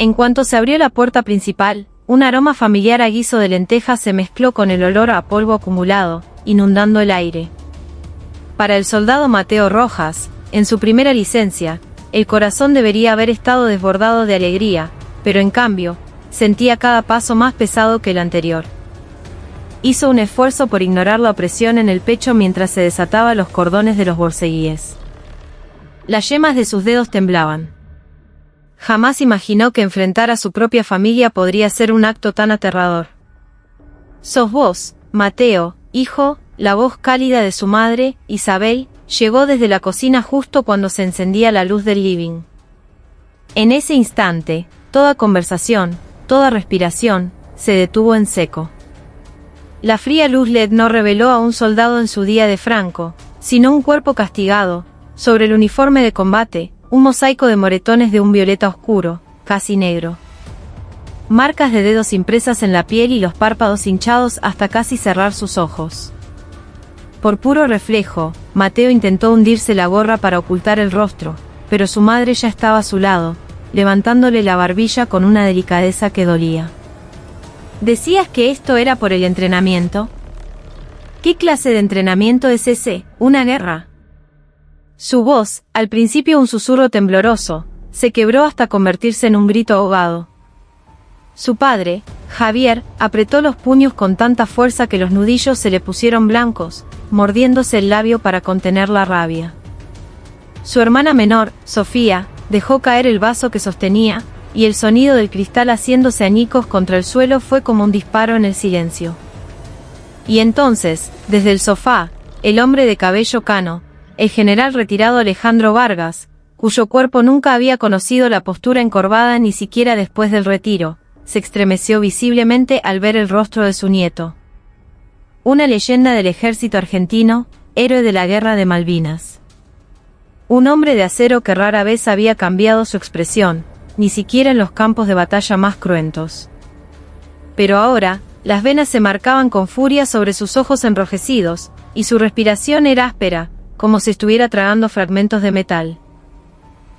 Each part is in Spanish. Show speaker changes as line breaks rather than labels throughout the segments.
En cuanto se abrió la puerta principal, un aroma familiar a guiso de lentejas se mezcló con el olor a polvo acumulado, inundando el aire. Para el soldado Mateo Rojas, en su primera licencia, el corazón debería haber estado desbordado de alegría, pero en cambio, sentía cada paso más pesado que el anterior. Hizo un esfuerzo por ignorar la opresión en el pecho mientras se desataba los cordones de los borceguíes. Las yemas de sus dedos temblaban. Jamás imaginó que enfrentar a su propia familia podría ser un acto tan aterrador. «¿Sos vos, Mateo, hijo?». La voz cálida de su madre, Isabel, llegó desde la cocina justo cuando se encendía la luz del living. En ese instante, toda conversación, toda respiración, se detuvo en seco. La fría luz LED no reveló a un soldado en su día de Franco, sino un cuerpo castigado, sobre el uniforme de combate, un mosaico de moretones de un violeta oscuro, casi negro. Marcas de dedos impresas en la piel y los párpados hinchados hasta casi cerrar sus ojos. Por puro reflejo, Mateo intentó hundirse la gorra para ocultar el rostro, pero su madre ya estaba a su lado, levantándole la barbilla con una delicadeza que dolía. ¿Decías que esto era por el entrenamiento? ¿Qué clase de entrenamiento es ese? ¿Una guerra? Su voz, al principio un susurro tembloroso, se quebró hasta convertirse en un grito ahogado. Su padre, Javier, apretó los puños con tanta fuerza que los nudillos se le pusieron blancos, mordiéndose el labio para contener la rabia. Su hermana menor, Sofía, dejó caer el vaso que sostenía, y el sonido del cristal haciéndose añicos contra el suelo fue como un disparo en el silencio. Y entonces, desde el sofá, el hombre de cabello cano, el general retirado Alejandro Vargas, cuyo cuerpo nunca había conocido la postura encorvada ni siquiera después del retiro, se estremeció visiblemente al ver el rostro de su nieto. Una leyenda del ejército argentino, héroe de la guerra de Malvinas. Un hombre de acero que rara vez había cambiado su expresión, ni siquiera en los campos de batalla más cruentos. Pero ahora, las venas se marcaban con furia sobre sus ojos enrojecidos, y su respiración era áspera, como si estuviera tragando fragmentos de metal.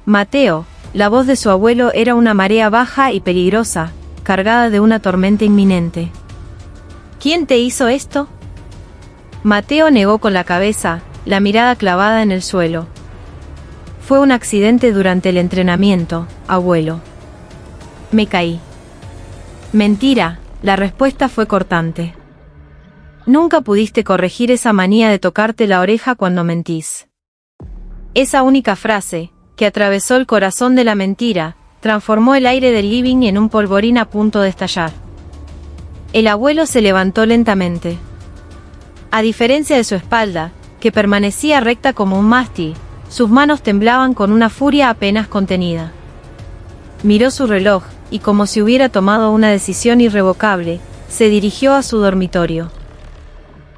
Mateo, la voz de su abuelo era una marea baja y peligrosa, cargada de una tormenta inminente. ¿Quién te hizo esto? Mateo negó con la cabeza, la mirada clavada en el suelo. Fue un accidente durante el entrenamiento, abuelo. Me caí. Mentira, la respuesta fue cortante. Nunca pudiste corregir esa manía de tocarte la oreja cuando mentís. Esa única frase, que atravesó el corazón de la mentira, transformó el aire del living en un polvorín a punto de estallar. El abuelo se levantó lentamente. A diferencia de su espalda, que permanecía recta como un mástil, sus manos temblaban con una furia apenas contenida. Miró su reloj, y como si hubiera tomado una decisión irrevocable, se dirigió a su dormitorio.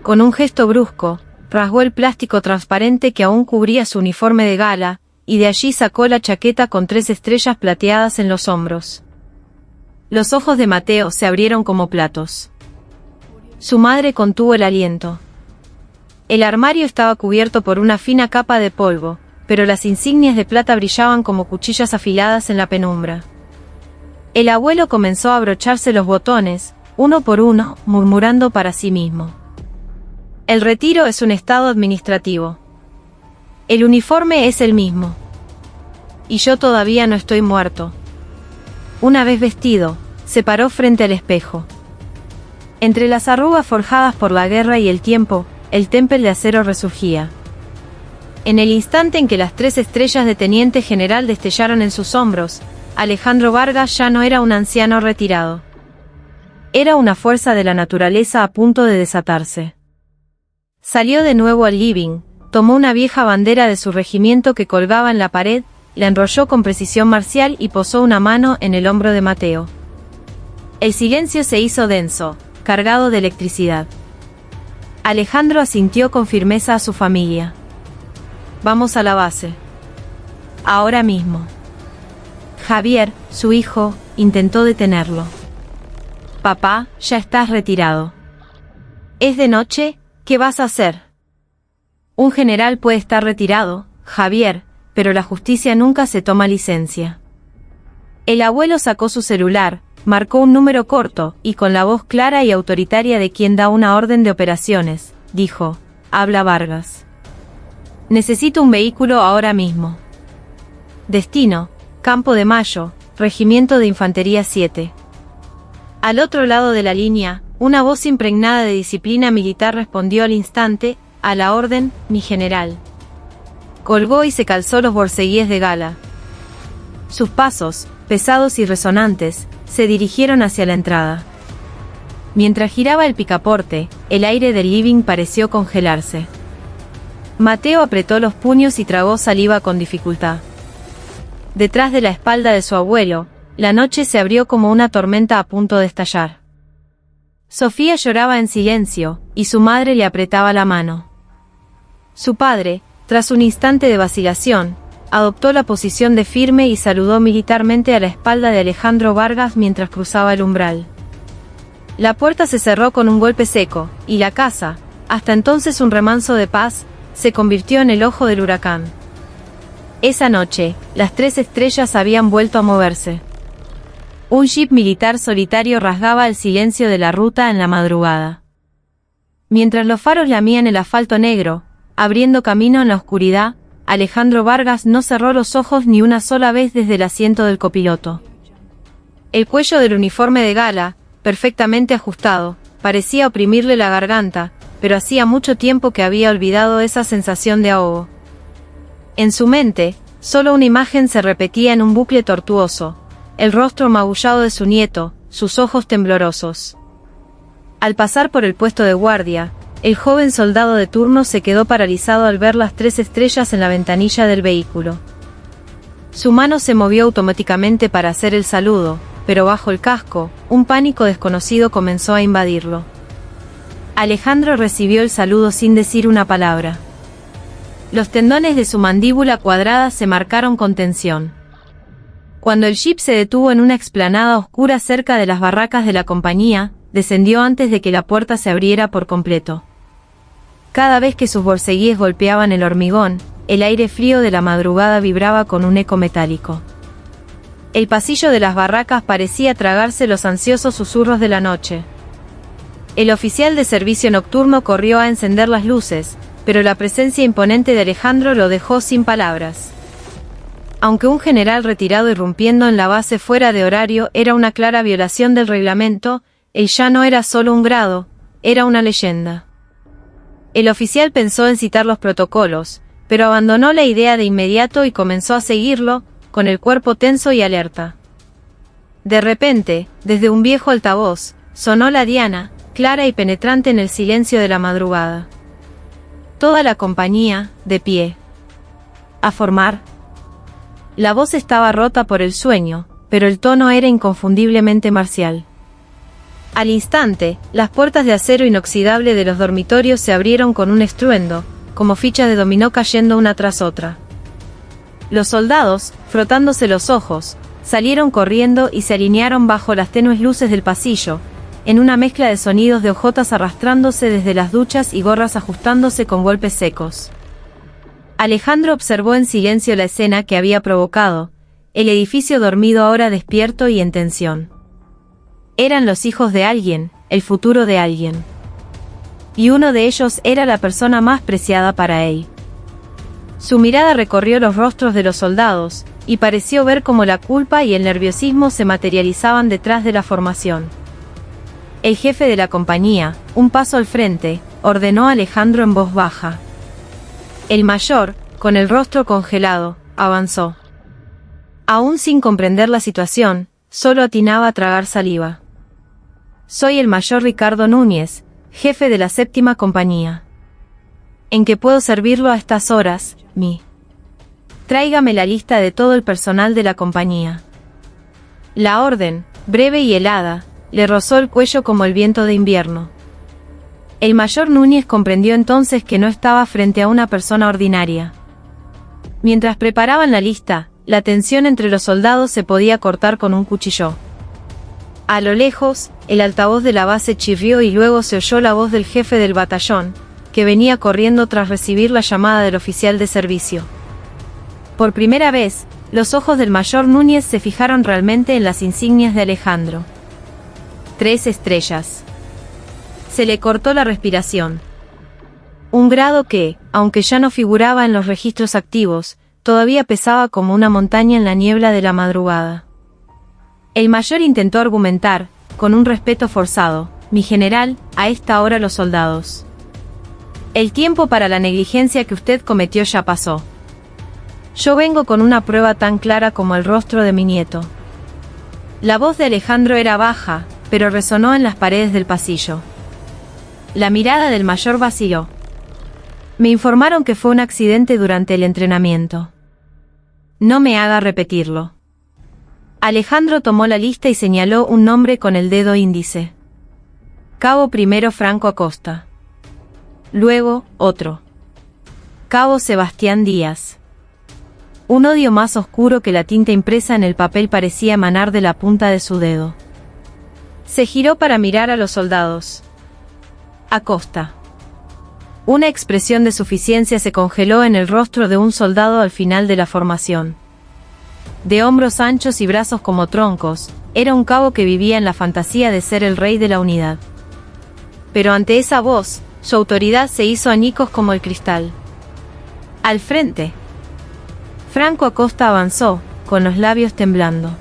Con un gesto brusco, rasgó el plástico transparente que aún cubría su uniforme de gala, y de allí sacó la chaqueta con 3 estrellas plateadas en los hombros. Los ojos de Mateo se abrieron como platos. Su madre contuvo el aliento. El armario estaba cubierto por una fina capa de polvo, pero las insignias de plata brillaban como cuchillas afiladas en la penumbra. El abuelo comenzó a abrocharse los botones, uno por uno, murmurando para sí mismo. El retiro es un estado administrativo. El uniforme es el mismo. Y yo todavía no estoy muerto. Una vez vestido, se paró frente al espejo. Entre las arrugas forjadas por la guerra y el tiempo, el témpel de acero resurgía. En el instante en que las 3 estrellas de teniente general destellaron en sus hombros, Alejandro Vargas ya no era un anciano retirado. Era una fuerza de la naturaleza a punto de desatarse. Salió de nuevo al living, tomó una vieja bandera de su regimiento que colgaba en la pared, la enrolló con precisión marcial y posó una mano en el hombro de Mateo. El silencio se hizo denso, cargado de electricidad. Alejandro asintió con firmeza a su familia. Vamos a la base. Ahora mismo. Javier, su hijo, intentó detenerlo. Papá, ya estás retirado. ¿Es de noche? ¿Qué vas a hacer? Un general puede estar retirado, Javier, pero la justicia nunca se toma licencia. El abuelo sacó su celular, marcó un número corto, y con la voz clara y autoritaria de quien da una orden de operaciones, dijo: «Habla Vargas. Necesito un vehículo ahora mismo. Destino: Campo de Mayo, Regimiento de Infantería 7». Al otro lado de la línea, una voz impregnada de disciplina militar respondió al instante: «A la orden, mi general». Colgó y se calzó los borceguíes de gala. Sus pasos, pesados y resonantes, se dirigieron hacia la entrada. Mientras giraba el picaporte, el aire del living pareció congelarse. Mateo apretó los puños y tragó saliva con dificultad. Detrás de la espalda de su abuelo, la noche se abrió como una tormenta a punto de estallar. Sofía lloraba en silencio, y su madre le apretaba la mano. Su padre, tras un instante de vacilación, adoptó la posición de firme y saludó militarmente a la espalda de Alejandro Vargas mientras cruzaba el umbral. La puerta se cerró con un golpe seco, y la casa, hasta entonces un remanso de paz, se convirtió en el ojo del huracán. Esa noche, las 3 estrellas habían vuelto a moverse. Un jeep militar solitario rasgaba el silencio de la ruta en la madrugada. Mientras los faros lamían el asfalto negro, abriendo camino en la oscuridad, Alejandro Vargas no cerró los ojos ni una sola vez desde el asiento del copiloto. El cuello del uniforme de gala, perfectamente ajustado, parecía oprimirle la garganta, pero hacía mucho tiempo que había olvidado esa sensación de ahogo. En su mente, solo una imagen se repetía en un bucle tortuoso: el rostro magullado de su nieto, sus ojos temblorosos. Al pasar por el puesto de guardia, el joven soldado de turno se quedó paralizado al ver las 3 estrellas en la ventanilla del vehículo. Su mano se movió automáticamente para hacer el saludo, pero bajo el casco, un pánico desconocido comenzó a invadirlo. Alejandro recibió el saludo sin decir una palabra. Los tendones de su mandíbula cuadrada se marcaron con tensión. Cuando el jeep se detuvo en una explanada oscura cerca de las barracas de la compañía, descendió antes de que la puerta se abriera por completo. Cada vez que sus borceguíes golpeaban el hormigón, el aire frío de la madrugada vibraba con un eco metálico. El pasillo de las barracas parecía tragarse los ansiosos susurros de la noche. El oficial de servicio nocturno corrió a encender las luces, pero la presencia imponente de Alejandro lo dejó sin palabras. Aunque un general retirado irrumpiendo en la base fuera de horario era una clara violación del reglamento, él ya no era solo un grado, era una leyenda. El oficial pensó en citar los protocolos, pero abandonó la idea de inmediato y comenzó a seguirlo, con el cuerpo tenso y alerta. De repente, desde un viejo altavoz, sonó la diana, clara y penetrante en el silencio de la madrugada. Toda la compañía, de pie. A formar. La voz estaba rota por el sueño, pero el tono era inconfundiblemente marcial. Al instante, las puertas de acero inoxidable de los dormitorios se abrieron con un estruendo, como fichas de dominó cayendo una tras otra. Los soldados, frotándose los ojos, salieron corriendo y se alinearon bajo las tenues luces del pasillo, en una mezcla de sonidos de hojotas arrastrándose desde las duchas y gorras ajustándose con golpes secos. Alejandro observó en silencio la escena que había provocado, el edificio dormido ahora despierto y en tensión. Eran los hijos de alguien, el futuro de alguien. Y uno de ellos era la persona más preciada para él. Su mirada recorrió los rostros de los soldados, y pareció ver cómo la culpa y el nerviosismo se materializaban detrás de la formación. El jefe de la compañía, un paso al frente, ordenó a Alejandro en voz baja. El mayor, con el rostro congelado, avanzó. Aún sin comprender la situación, solo atinaba a tragar saliva. Soy el mayor Ricardo Núñez, jefe de la 7ª compañía. ¿En qué puedo servirlo a estas horas, mi? Tráigame la lista de todo el personal de la compañía. La orden, breve y helada, le rozó el cuello como el viento de invierno. El mayor Núñez comprendió entonces que no estaba frente a una persona ordinaria. Mientras preparaban la lista, la tensión entre los soldados se podía cortar con un cuchillo. A lo lejos, el altavoz de la base chirrió y luego se oyó la voz del jefe del batallón, que venía corriendo tras recibir la llamada del oficial de servicio. Por primera vez, Los ojos del mayor Núñez se fijaron realmente en las insignias de Alejandro. 3 estrellas. Se le cortó la respiración. Un grado que, aunque ya no figuraba en los registros activos, todavía pesaba como una montaña en la niebla de la madrugada. El mayor intentó argumentar, con un respeto forzado: mi general, a esta hora los soldados. El tiempo para la negligencia que usted cometió ya pasó. Yo vengo con una prueba tan clara como el rostro de mi nieto. La voz de Alejandro era baja, pero resonó en las paredes del pasillo. La mirada del mayor vaciló. Me informaron que fue un accidente durante el entrenamiento. No me haga repetirlo. Alejandro tomó la lista y señaló un nombre con el dedo índice. Cabo primero Franco Acosta. Luego, otro. Cabo Sebastián Díaz. Un odio más oscuro que la tinta impresa en el papel parecía emanar de la punta de su dedo. Se giró para mirar a los soldados. Acosta. Una expresión de suficiencia se congeló en el rostro de un soldado al final de la formación. De hombros anchos y brazos como troncos, era un cabo que vivía en la fantasía de ser el rey de la unidad. Pero ante esa voz, su autoridad se hizo añicos como el cristal. Al frente. Franco Acosta avanzó, con los labios temblando.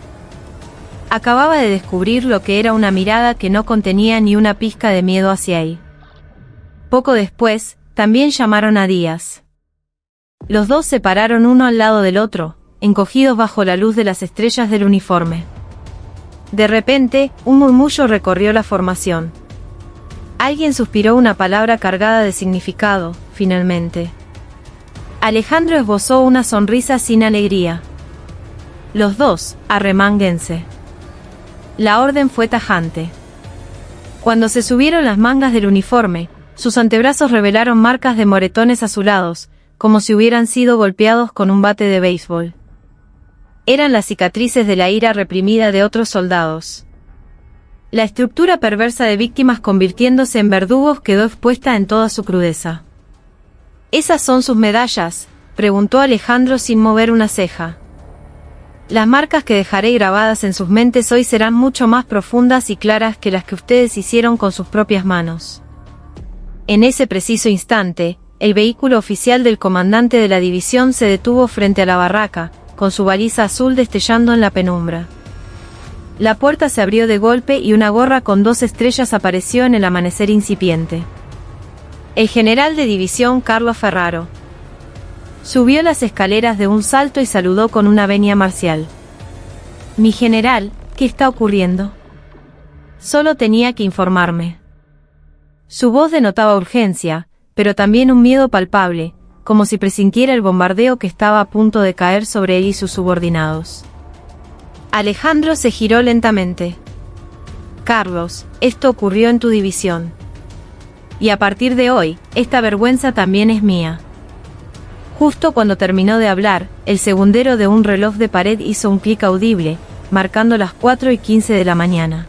Acababa de descubrir lo que era una mirada que no contenía ni una pizca de miedo hacia él. Poco después, también llamaron a Díaz. Los dos se pararon uno al lado del otro, encogidos bajo la luz de las estrellas del uniforme. De repente, un murmullo recorrió la formación. Alguien suspiró una palabra cargada de significado, finalmente. Alejandro esbozó una sonrisa sin alegría. Los dos, arremánguense. La orden fue tajante. Cuando se subieron las mangas del uniforme, sus antebrazos revelaron marcas de moretones azulados, como si hubieran sido golpeados con un bate de béisbol. Eran las cicatrices de la ira reprimida de otros soldados. La estructura perversa de víctimas convirtiéndose en verdugos quedó expuesta en toda su crudeza. ¿Esas son sus medallas?, preguntó Alejandro sin mover una ceja. Las marcas que dejaré grabadas en sus mentes hoy serán mucho más profundas y claras que las que ustedes hicieron con sus propias manos. En ese preciso instante, el vehículo oficial del comandante de la división se detuvo frente a la barraca, con su baliza azul destellando en la penumbra. La puerta se abrió de golpe y una gorra con 2 estrellas apareció en el amanecer incipiente. El general de división Carlos Ferraro. Subió las escaleras de un salto y saludó con una venia marcial. Mi general, ¿qué está ocurriendo? Solo tenía que informarme. Su voz denotaba urgencia, pero también un miedo palpable, como si presintiera el bombardeo que estaba a punto de caer sobre él y sus subordinados. Alejandro se giró lentamente. Carlos, esto ocurrió en tu división. Y a partir de hoy, esta vergüenza también es mía. Justo cuando terminó de hablar, el segundero de un reloj de pared hizo un clic audible, marcando las 4:15 de la mañana.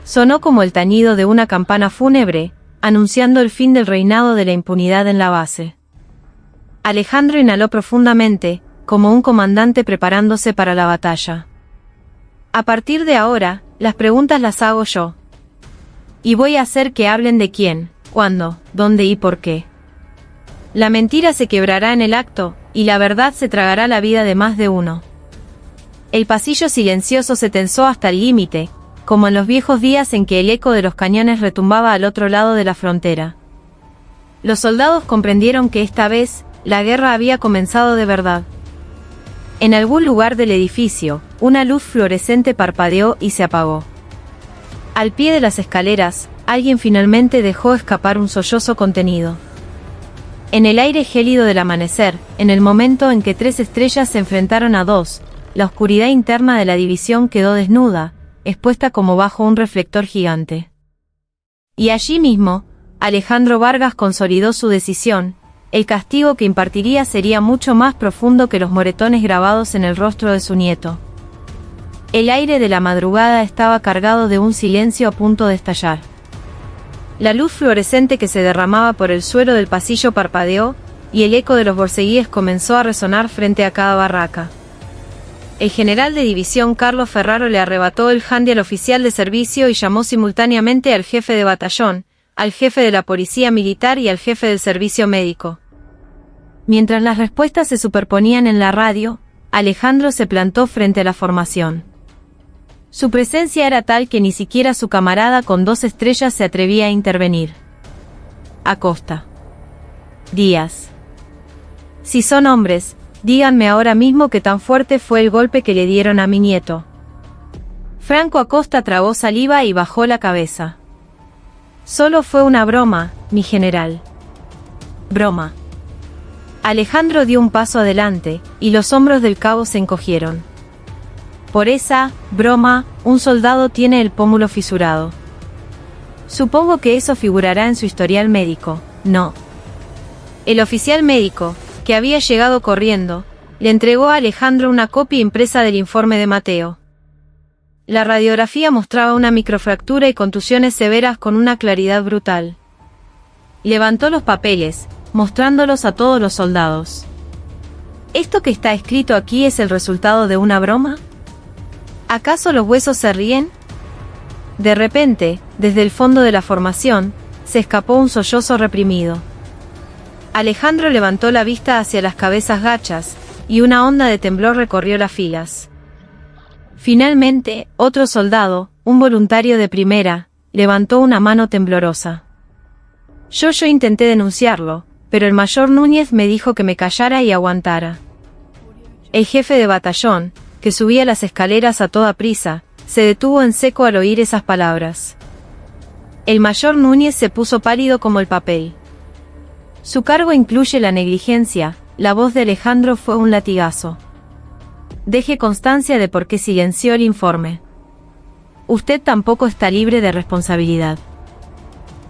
Sonó como el tañido de una campana fúnebre, anunciando el fin del reinado de la impunidad en la base. Alejandro inhaló profundamente, como un comandante preparándose para la batalla. A partir de ahora, las preguntas las hago yo. Y voy a hacer que hablen de quién, cuándo, dónde y por qué. La mentira se quebrará en el acto, y la verdad se tragará la vida de más de uno. El pasillo silencioso se tensó hasta el límite, como en los viejos días en que el eco de los cañones retumbaba al otro lado de la frontera. Los soldados comprendieron que esta vez, la guerra había comenzado de verdad. En algún lugar del edificio, una luz fluorescente parpadeó y se apagó. Al pie de las escaleras, alguien finalmente dejó escapar un sollozo contenido. En el aire gélido del amanecer, en el momento en que 3 estrellas se enfrentaron a 2, la oscuridad interna de la división quedó desnuda, expuesta como bajo un reflector gigante. Y allí mismo, Alejandro Vargas consolidó su decisión: el castigo que impartiría sería mucho más profundo que los moretones grabados en el rostro de su nieto. El aire de la madrugada estaba cargado de un silencio a punto de estallar. La luz fluorescente que se derramaba por el suelo del pasillo parpadeó, y el eco de los borceguíes comenzó a resonar frente a cada barraca. el general de división Carlos Ferraro le arrebató el handy al oficial de servicio y llamó simultáneamente al jefe de batallón, al jefe de la policía militar y al jefe del servicio médico. Mientras las respuestas se superponían en la radio, Alejandro se plantó frente a la formación. Su presencia era tal que ni siquiera su camarada con 2 estrellas se atrevía a intervenir. Acosta. Díaz. Si son hombres, díganme ahora mismo qué tan fuerte fue el golpe que le dieron a mi nieto. Franco Acosta tragó saliva y bajó la cabeza. Solo fue una broma, mi general. Broma. Alejandro dio un paso adelante, y los hombros del cabo se encogieron. Por esa broma, un soldado tiene el pómulo fisurado. Supongo que eso figurará en su historial médico, ¿no? El oficial médico, que había llegado corriendo, le entregó a Alejandro una copia impresa del informe de Mateo. La radiografía mostraba una microfractura y contusiones severas con una claridad brutal. Levantó los papeles, mostrándolos a todos los soldados. ¿Esto que está escrito aquí es el resultado de una broma? ¿Acaso los huesos se ríen? De repente, desde el fondo de la formación, se escapó un sollozo reprimido. Alejandro levantó la vista hacia las cabezas gachas, y una onda de temblor recorrió las filas. Finalmente, otro soldado, un voluntario de primera, levantó una mano temblorosa. Yo intenté denunciarlo, pero el mayor Núñez me dijo que me callara y aguantara. El jefe de batallón, que subía las escaleras a toda prisa, se detuvo en seco al oír esas palabras. El mayor Núñez se puso pálido como el papel. Su cargo incluye la negligencia, la voz de Alejandro fue un latigazo. Deje constancia de por qué silenció el informe. Usted tampoco está libre de responsabilidad.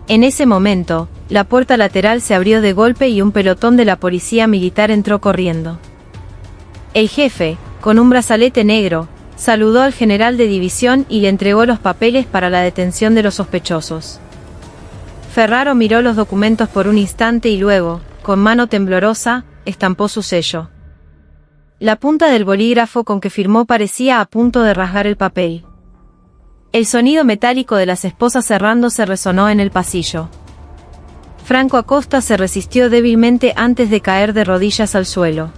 En ese momento, la puerta lateral se abrió de golpe y un pelotón de la policía militar entró corriendo. El jefe, con un brazalete negro, saludó al general de división y le entregó los papeles para la detención de los sospechosos. Ferraro miró los documentos por un instante y luego, con mano temblorosa, estampó su sello. La punta del bolígrafo con que firmó parecía a punto de rasgar el papel. El sonido metálico de las esposas cerrándose resonó en el pasillo. Franco Acosta se resistió débilmente antes de caer de rodillas al suelo.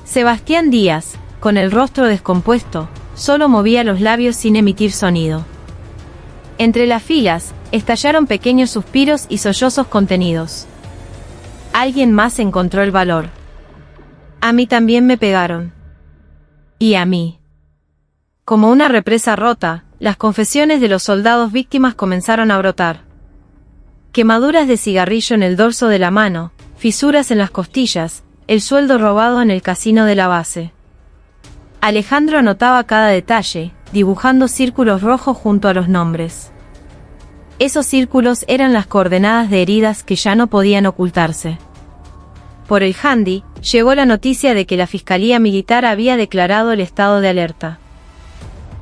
Sebastián Díaz, con el rostro descompuesto, solo movía los labios sin emitir sonido. Entre las filas, estallaron pequeños suspiros y sollozos contenidos. Alguien más encontró el valor. A mí también me pegaron. Y a mí. Como una represa rota, las confesiones de los soldados víctimas comenzaron a brotar. Quemaduras de cigarrillo en el dorso de la mano, fisuras en las costillas, el sueldo robado en el casino de la base. Alejandro anotaba cada detalle, dibujando círculos rojos junto a los nombres. Esos círculos eran las coordenadas de heridas que ya no podían ocultarse. Por el handy, llegó la noticia de que la Fiscalía Militar había declarado el estado de alerta.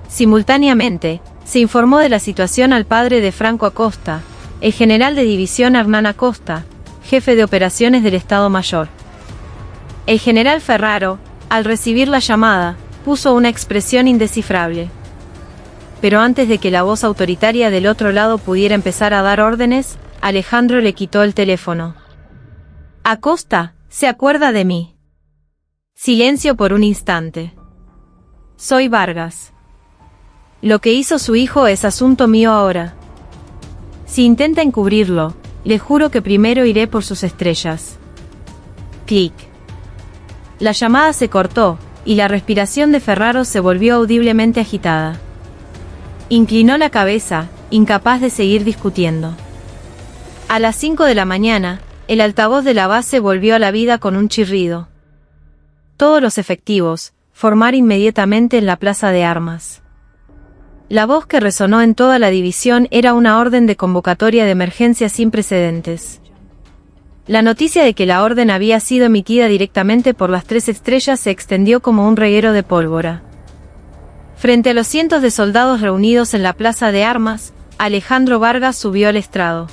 Simultáneamente, se informó de la situación al padre de Franco Acosta, el general de división Hernán Acosta, jefe de operaciones del Estado Mayor. El general Ferraro, al recibir la llamada, puso una expresión indescifrable. Pero antes de que la voz autoritaria del otro lado pudiera empezar a dar órdenes, Alejandro le quitó el teléfono. Acosta, ¿se acuerda de mí? Silencio por un instante. Soy Vargas. Lo que hizo su hijo es asunto mío ahora. Si intenta encubrirlo, le juro que primero iré por sus estrellas. Clic. La llamada se cortó, y la respiración de Ferraro se volvió audiblemente agitada. Inclinó la cabeza, incapaz de seguir discutiendo. A las 5 de la mañana, el altavoz de la base volvió a la vida con un chirrido. Todos los efectivos, formar inmediatamente en la plaza de armas. La voz que resonó en toda la división era una orden de convocatoria de emergencia sin precedentes. La noticia de que la orden había sido emitida directamente por las 3 estrellas se extendió como un reguero de pólvora. Frente a los cientos de soldados reunidos en la plaza de armas, Alejandro Vargas subió al estrado.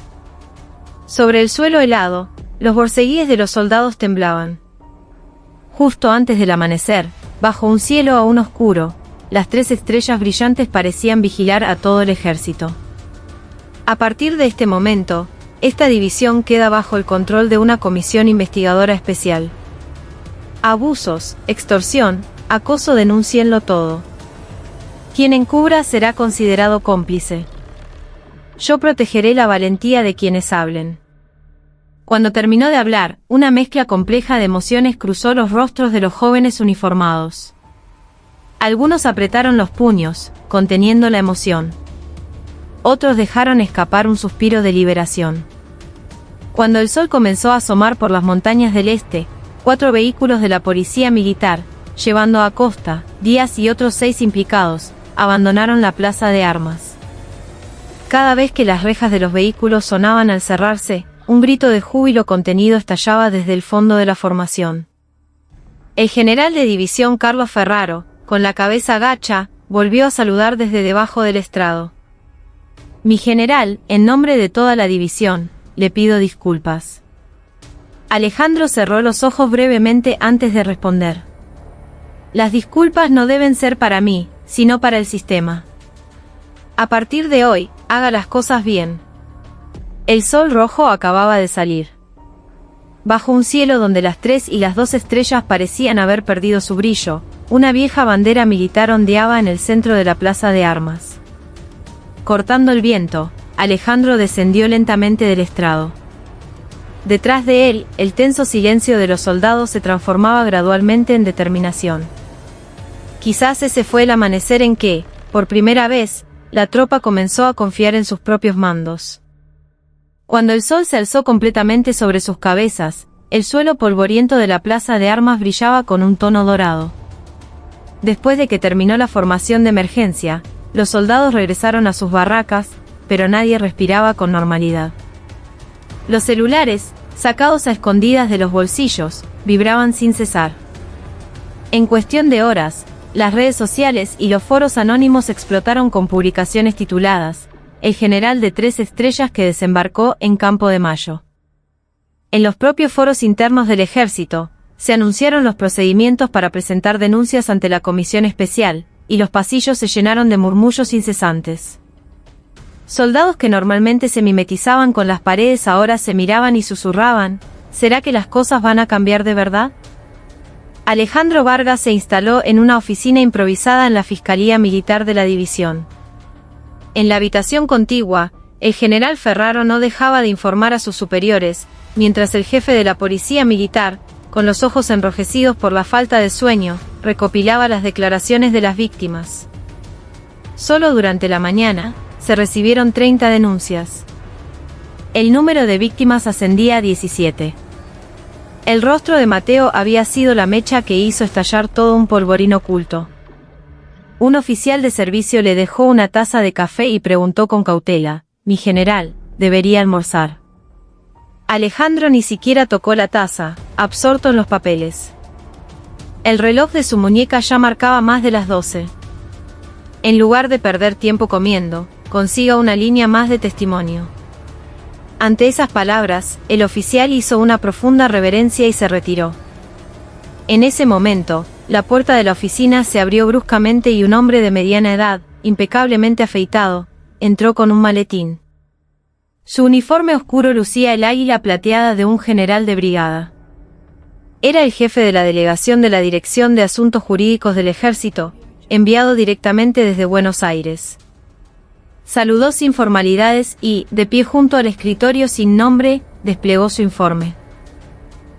Sobre el suelo helado, los borceguíes de los soldados temblaban. Justo antes del amanecer, Bajo un cielo aún oscuro, las 3 estrellas brillantes parecían vigilar a todo el ejército. A partir de este momento, esta división queda bajo el control de una comisión investigadora especial. Abusos, extorsión, acoso, denúncienlo todo. Quien encubra será considerado cómplice. Yo protegeré la valentía de quienes hablen. Cuando terminó de hablar, una mezcla compleja de emociones cruzó los rostros de los jóvenes uniformados. Algunos apretaron los puños, conteniendo la emoción. Otros dejaron escapar un suspiro de liberación. Cuando el sol comenzó a asomar por las montañas del este, 4 vehículos de la policía militar, llevando a Acosta, Díaz y otros 6 implicados, abandonaron la plaza de armas. Cada vez que las rejas de los vehículos sonaban al cerrarse, un grito de júbilo contenido estallaba desde el fondo de la formación. El general de división Carlos Ferraro, con la cabeza gacha, volvió a saludar desde debajo del estrado. Mi general, en nombre de toda la división, le pido disculpas. Alejandro cerró los ojos brevemente antes de responder. Las disculpas no deben ser para mí, sino para el sistema. A partir de hoy, haga las cosas bien. El sol rojo acababa de salir. Bajo un cielo donde las 3 y las 2 estrellas parecían haber perdido su brillo, una vieja bandera militar ondeaba en el centro de la plaza de armas. Cortando el viento, Alejandro descendió lentamente del estrado. Detrás de él, el tenso silencio de los soldados se transformaba gradualmente en determinación. Quizás ese fue el amanecer en que, por primera vez, la tropa comenzó a confiar en sus propios mandos. Cuando el sol se alzó completamente sobre sus cabezas, el suelo polvoriento de la plaza de armas brillaba con un tono dorado. Después de que terminó la formación de emergencia, los soldados regresaron a sus barracas, pero nadie respiraba con normalidad. Los celulares, sacados a escondidas de los bolsillos, vibraban sin cesar. En cuestión de horas, las redes sociales y los foros anónimos explotaron con publicaciones tituladas "El general de 3 estrellas que desembarcó en Campo de Mayo". En los propios foros internos del ejército, se anunciaron los procedimientos para presentar denuncias ante la comisión especial, y los pasillos se llenaron de murmullos incesantes. Soldados que normalmente se mimetizaban con las paredes ahora se miraban y susurraban: ¿será que las cosas van a cambiar de verdad? Alejandro Vargas se instaló en una oficina improvisada en la Fiscalía Militar de la División. En la habitación contigua, el general Ferraro no dejaba de informar a sus superiores, mientras el jefe de la Policía Militar, con los ojos enrojecidos por la falta de sueño, recopilaba las declaraciones de las víctimas. Solo durante la mañana, se recibieron 30 denuncias. El número de víctimas ascendía a 17. El rostro de Mateo había sido la mecha que hizo estallar todo un polvorín oculto. Un oficial de servicio le dejó una taza de café y preguntó con cautela: «Mi general, debería almorzar». Alejandro ni siquiera tocó la taza, absorto en los papeles. El reloj de su muñeca ya marcaba más de las 12. En lugar de perder tiempo comiendo, consiga una línea más de testimonio. Ante esas palabras, el oficial hizo una profunda reverencia y se retiró. En ese momento, la puerta de la oficina se abrió bruscamente y un hombre de mediana edad, impecablemente afeitado, entró con un maletín. Su uniforme oscuro lucía el águila plateada de un general de brigada. Era el jefe de la delegación de la Dirección de Asuntos Jurídicos del Ejército, enviado directamente desde Buenos Aires. Saludó sin formalidades y, de pie junto al escritorio sin nombre, desplegó su informe.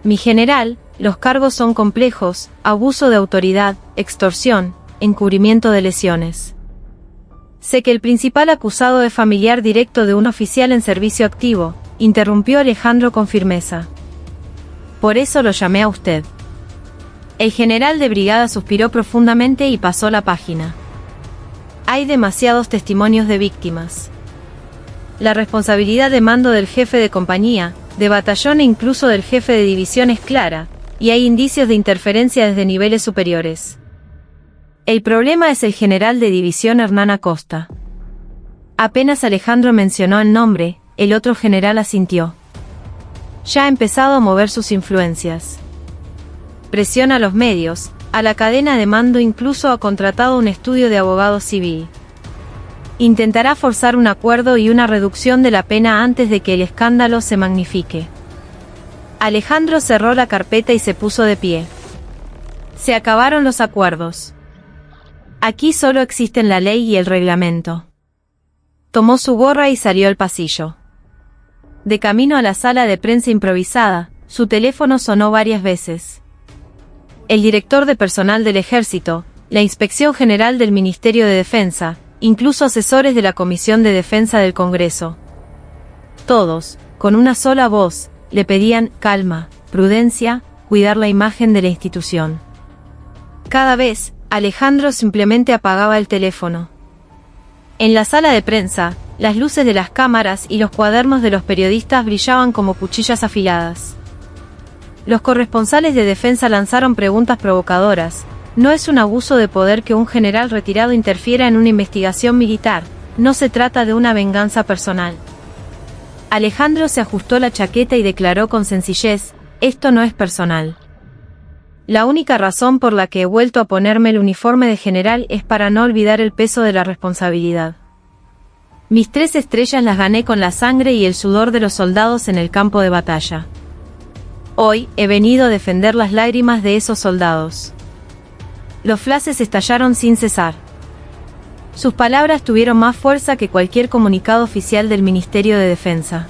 «Mi general, los cargos son complejos: abuso de autoridad, extorsión, encubrimiento de lesiones. Sé que el principal acusado es familiar directo de un oficial en servicio activo», interrumpió Alejandro con firmeza. «Por eso lo llamé a usted». El general de brigada suspiró profundamente y pasó la página. Hay demasiados testimonios de víctimas. La responsabilidad de mando del jefe de compañía, de batallón e incluso del jefe de división es clara, y hay indicios de interferencia desde niveles superiores. El problema es el general de división Hernán Acosta. Apenas Alejandro mencionó el nombre, el otro general asintió. Ya ha empezado a mover sus influencias. Presiona a los medios, a la cadena de mando incluso ha contratado un estudio de abogado civil. Intentará forzar un acuerdo y una reducción de la pena antes de que el escándalo se magnifique. Alejandro cerró la carpeta y se puso de pie. Se acabaron los acuerdos. Aquí solo existen la ley y el reglamento. Tomó su gorra y salió al pasillo. De camino a la sala de prensa improvisada, su teléfono sonó varias veces. El director de personal del Ejército, la Inspección General del Ministerio de Defensa, incluso asesores de la Comisión de Defensa del Congreso. Todos, con una sola voz, le pedían calma, prudencia, cuidar la imagen de la institución. Cada vez, Alejandro simplemente apagaba el teléfono. En la sala de prensa, las luces de las cámaras y los cuadernos de los periodistas brillaban como cuchillas afiladas. Los corresponsales de defensa lanzaron preguntas provocadoras. No es un abuso de poder que un general retirado interfiera en una investigación militar, no se trata de una venganza personal. Alejandro se ajustó la chaqueta y declaró con sencillez, esto no es personal. La única razón por la que he vuelto a ponerme el uniforme de general es para no olvidar el peso de la responsabilidad. Mis 3 estrellas las gané con la sangre y el sudor de los soldados en el campo de batalla. Hoy he venido a defender las lágrimas de esos soldados. Los flashes estallaron sin cesar. Sus palabras tuvieron más fuerza que cualquier comunicado oficial del Ministerio de Defensa.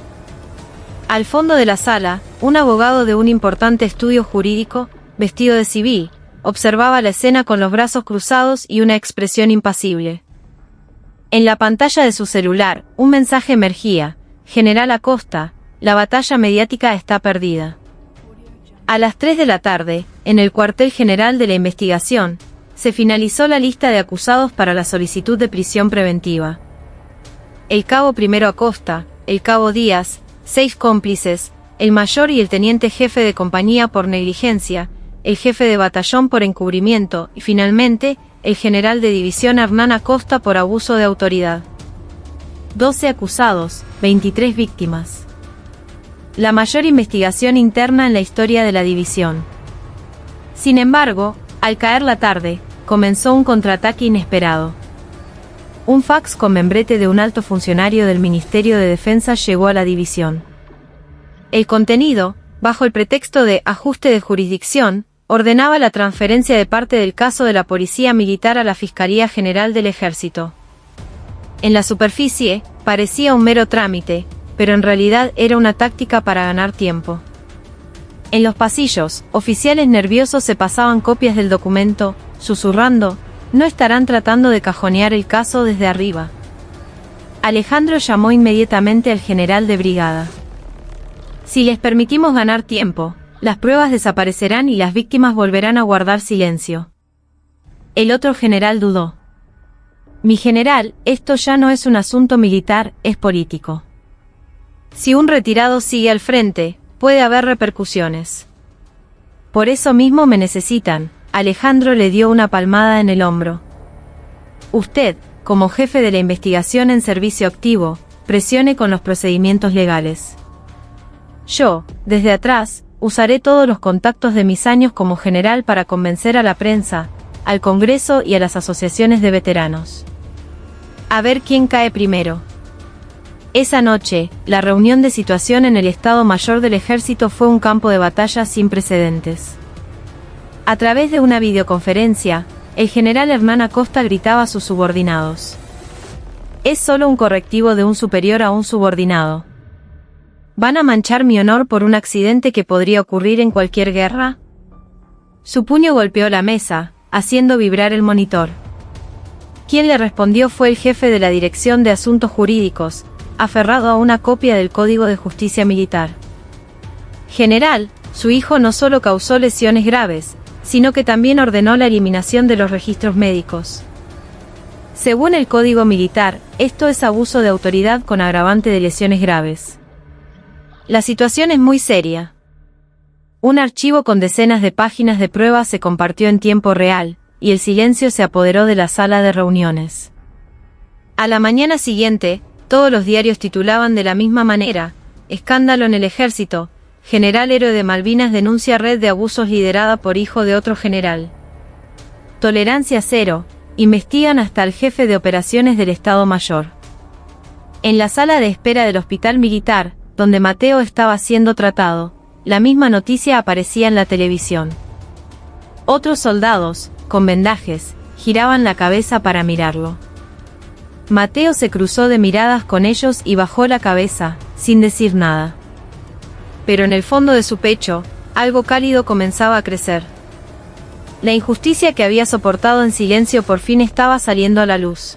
Al fondo de la sala, un abogado de un importante estudio jurídico, vestido de civil, observaba la escena con los brazos cruzados y una expresión impasible. En la pantalla de su celular, un mensaje emergía: General Acosta, la batalla mediática está perdida. A las 3 de la tarde, en el cuartel general de la investigación, se finalizó la lista de acusados para la solicitud de prisión preventiva. El cabo primero Acosta, el cabo Díaz, 6 cómplices, el mayor y el teniente jefe de compañía por negligencia, el jefe de batallón por encubrimiento y finalmente, el general de división Hernán Acosta por abuso de autoridad. 12 acusados, 23 víctimas. La mayor investigación interna en la historia de la división. Sin embargo, al caer la tarde, comenzó un contraataque inesperado. Un fax con membrete de un alto funcionario del Ministerio de Defensa llegó a la división. El contenido, bajo el pretexto de ajuste de jurisdicción, ordenaba la transferencia de parte del caso de la Policía Militar a la Fiscalía General del Ejército. En la superficie, parecía un mero trámite, pero en realidad era una táctica para ganar tiempo. En los pasillos, oficiales nerviosos se pasaban copias del documento, susurrando, no estarán tratando de cajonear el caso desde arriba. Alejandro llamó inmediatamente al general de brigada. Si les permitimos ganar tiempo, las pruebas desaparecerán y las víctimas volverán a guardar silencio. El otro general dudó. Mi general, esto ya no es un asunto militar, es político. Si un retirado sigue al frente, puede haber repercusiones. Por eso mismo me necesitan. Alejandro le dio una palmada en el hombro. Usted, como jefe de la investigación en servicio activo, presione con los procedimientos legales. Yo, desde atrás, usaré todos los contactos de mis años como general para convencer a la prensa, al Congreso y a las asociaciones de veteranos. A ver quién cae primero. Esa noche, la reunión de situación en el Estado Mayor del Ejército fue un campo de batalla sin precedentes. A través de una videoconferencia, el general Hernán Acosta gritaba a sus subordinados. Es solo un correctivo de un superior a un subordinado. ¿Van a manchar mi honor por un accidente que podría ocurrir en cualquier guerra? Su puño golpeó la mesa, haciendo vibrar el monitor. Quien le respondió fue el jefe de la Dirección de Asuntos Jurídicos, aferrado a una copia del Código de Justicia Militar. General, su hijo no solo causó lesiones graves, sino que también ordenó la eliminación de los registros médicos. Según el Código Militar, esto es abuso de autoridad con agravante de lesiones graves. La situación es muy seria. Un archivo con decenas de páginas de pruebas se compartió en tiempo real, y el silencio se apoderó de la sala de reuniones. A la mañana siguiente, todos los diarios titulaban de la misma manera: escándalo en el ejército, general héroe de Malvinas denuncia red de abusos liderada por hijo de otro general. Tolerancia cero, investigan hasta el jefe de operaciones del Estado Mayor. En la sala de espera del hospital militar, donde Mateo estaba siendo tratado, la misma noticia aparecía en la televisión. Otros soldados, con vendajes, giraban la cabeza para mirarlo. Mateo se cruzó de miradas con ellos y bajó la cabeza, sin decir nada. Pero en el fondo de su pecho, algo cálido comenzaba a crecer. La injusticia que había soportado en silencio por fin estaba saliendo a la luz.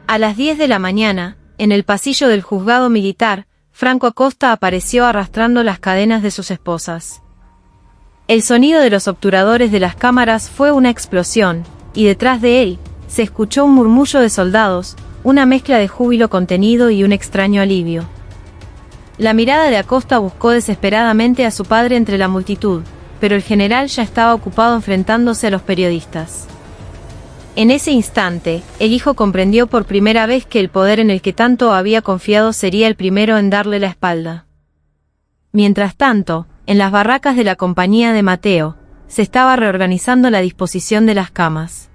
A las 10 de la mañana, en el pasillo del juzgado militar, Franco Acosta apareció arrastrando las cadenas de sus esposas. El sonido de los obturadores de las cámaras fue una explosión, y detrás de él, se escuchó un murmullo de soldados, una mezcla de júbilo contenido y un extraño alivio. La mirada de Acosta buscó desesperadamente a su padre entre la multitud, pero el general ya estaba ocupado enfrentándose a los periodistas. En ese instante, el hijo comprendió por primera vez que el poder en el que tanto había confiado sería el primero en darle la espalda. Mientras tanto, en las barracas de la compañía de Mateo, se estaba reorganizando la disposición de las camas.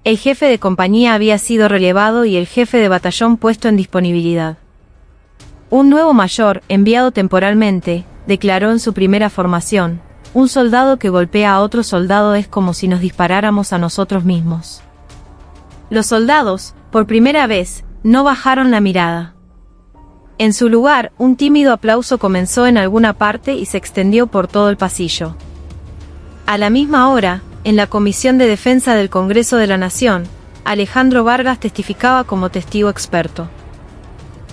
El jefe de compañía había sido relevado y el jefe de batallón puesto en disponibilidad. Un nuevo mayor, enviado temporalmente, declaró en su primera formación: un soldado que golpea a otro soldado es como si nos disparáramos a nosotros mismos. Los soldados, por primera vez, no bajaron la mirada. En su lugar, un tímido aplauso comenzó en alguna parte y se extendió por todo el pasillo. A la misma hora, en la Comisión de Defensa del Congreso de la Nación, Alejandro Vargas testificaba como testigo experto.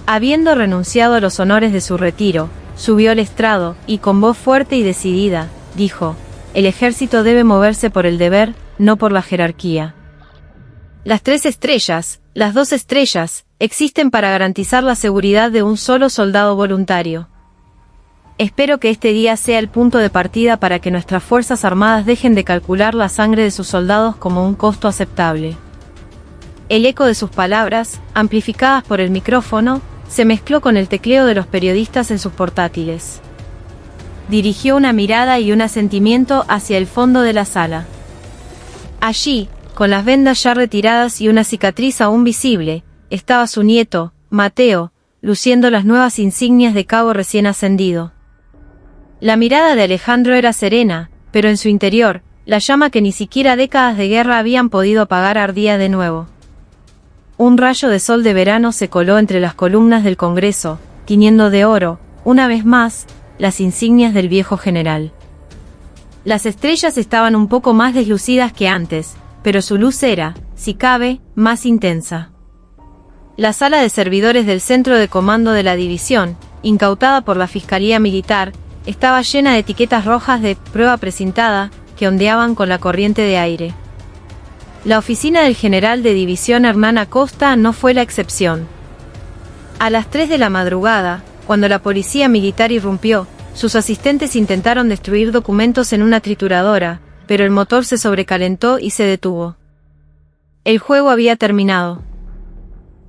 Habiendo renunciado a los honores de su retiro, subió al estrado y con voz fuerte y decidida, dijo: el ejército debe moverse por el deber, no por la jerarquía. Las 3 estrellas, las 2 estrellas, existen para garantizar la seguridad de un solo soldado voluntario. Espero que este día sea el punto de partida para que nuestras Fuerzas Armadas dejen de calcular la sangre de sus soldados como un costo aceptable. El eco de sus palabras, amplificadas por el micrófono, se mezcló con el tecleo de los periodistas en sus portátiles. Dirigió una mirada y un asentimiento hacia el fondo de la sala. Allí, con las vendas ya retiradas y una cicatriz aún visible, estaba su nieto, Mateo, luciendo las nuevas insignias de cabo recién ascendido. La mirada de Alejandro era serena, pero en su interior, la llama que ni siquiera décadas de guerra habían podido apagar ardía de nuevo. Un rayo de sol de verano se coló entre las columnas del Congreso, tiñendo de oro, una vez más, las insignias del viejo general. Las estrellas estaban un poco más deslucidas que antes, pero su luz era, si cabe, más intensa. La sala de servidores del centro de comando de la división, incautada por la Fiscalía Militar, estaba llena de etiquetas rojas de prueba precintada que ondeaban con la corriente de aire. La oficina del general de división Hernán Acosta no fue la excepción. A las 3 de la madrugada, cuando la policía militar irrumpió, sus asistentes intentaron destruir documentos en una trituradora, pero el motor se sobrecalentó y se detuvo. El juego había terminado.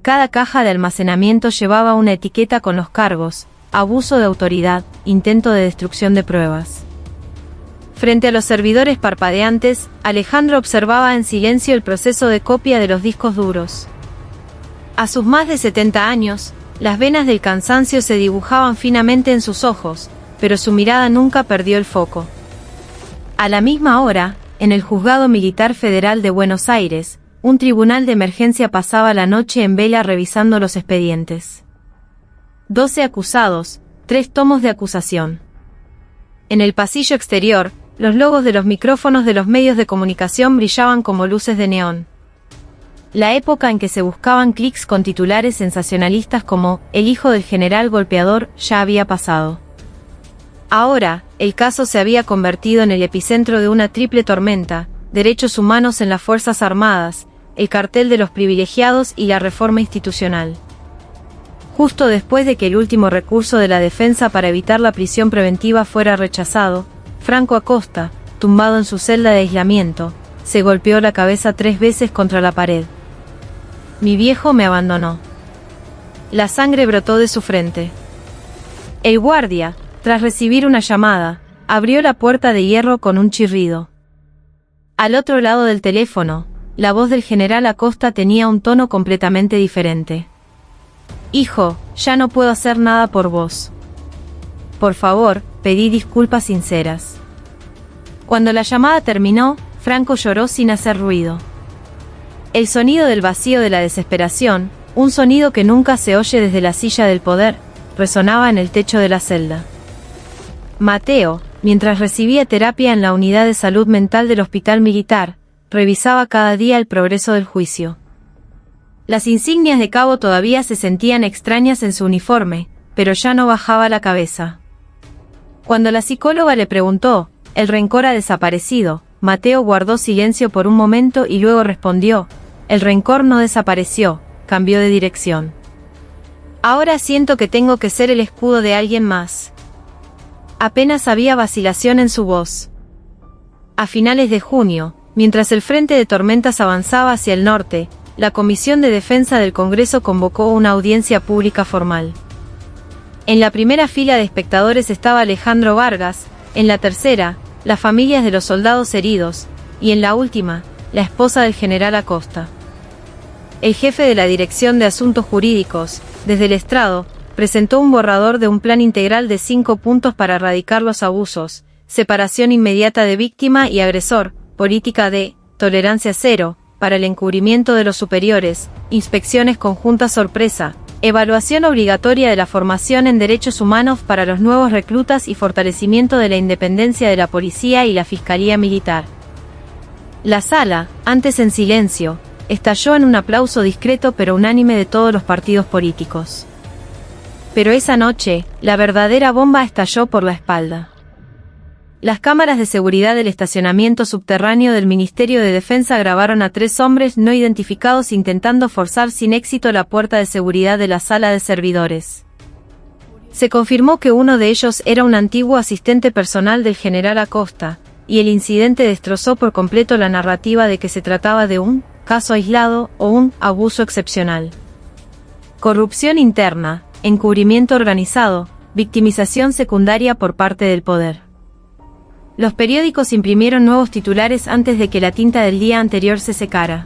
Cada caja de almacenamiento llevaba una etiqueta con los cargos: abuso de autoridad, intento de destrucción de pruebas. Frente a los servidores parpadeantes, Alejandro observaba en silencio el proceso de copia de los discos duros. A sus más de 70 años, las venas del cansancio se dibujaban finamente en sus ojos, pero su mirada nunca perdió el foco. A la misma hora, en el Juzgado Militar Federal de Buenos Aires, un tribunal de emergencia pasaba la noche en vela revisando los expedientes. 12 acusados, 3 tomos de acusación. En el pasillo exterior, los logos de los micrófonos de los medios de comunicación brillaban como luces de neón. La época en que se buscaban clics con titulares sensacionalistas como "El hijo del general golpeador" ya había pasado. Ahora, el caso se había convertido en el epicentro de una triple tormenta: derechos humanos en las Fuerzas Armadas, el cartel de los privilegiados y la reforma institucional. Justo después de que el último recurso de la defensa para evitar la prisión preventiva fuera rechazado, Franco Acosta, tumbado en su celda de aislamiento, se golpeó la cabeza 3 veces contra la pared. Mi viejo me abandonó. La sangre brotó de su frente. El guardia, tras recibir una llamada, abrió la puerta de hierro con un chirrido. Al otro lado del teléfono, la voz del general Acosta tenía un tono completamente diferente. Hijo, ya no puedo hacer nada por vos. Por favor, pedí disculpas sinceras. Cuando la llamada terminó, Franco lloró sin hacer ruido. El sonido del vacío de la desesperación, un sonido que nunca se oye desde la silla del poder, resonaba en el techo de la celda. Mateo, mientras recibía terapia en la unidad de salud mental del hospital militar, revisaba cada día el progreso del juicio. Las insignias de cabo todavía se sentían extrañas en su uniforme, pero ya no bajaba la cabeza. Cuando la psicóloga le preguntó, ¿el rencor ha desaparecido?, Mateo guardó silencio por un momento y luego respondió, el rencor no desapareció, cambió de dirección. Ahora siento que tengo que ser el escudo de alguien más. Apenas había vacilación en su voz. A finales de junio, mientras el frente de tormentas avanzaba hacia el norte, la Comisión de Defensa del Congreso convocó una audiencia pública formal. En la primera fila de espectadores estaba Alejandro Vargas, en la tercera, las familias de los soldados heridos, y en la última, la esposa del general Acosta. El jefe de la Dirección de Asuntos Jurídicos, desde el estrado, presentó un borrador de un plan integral de 5 puntos para erradicar los abusos, separación inmediata de víctima y agresor, política de tolerancia cero, para el encubrimiento de los superiores, inspecciones conjuntas sorpresa, evaluación obligatoria de la formación en derechos humanos para los nuevos reclutas y fortalecimiento de la independencia de la policía y la fiscalía militar. La sala, antes en silencio, estalló en un aplauso discreto pero unánime de todos los partidos políticos. Pero esa noche, la verdadera bomba estalló por la espalda. Las cámaras de seguridad del estacionamiento subterráneo del Ministerio de Defensa grabaron a 3 hombres no identificados intentando forzar sin éxito la puerta de seguridad de la sala de servidores. Se confirmó que uno de ellos era un antiguo asistente personal del general Acosta, y el incidente destrozó por completo la narrativa de que se trataba de un caso aislado o un abuso excepcional. Corrupción interna, encubrimiento organizado, victimización secundaria por parte del poder. Los periódicos imprimieron nuevos titulares antes de que la tinta del día anterior se secara.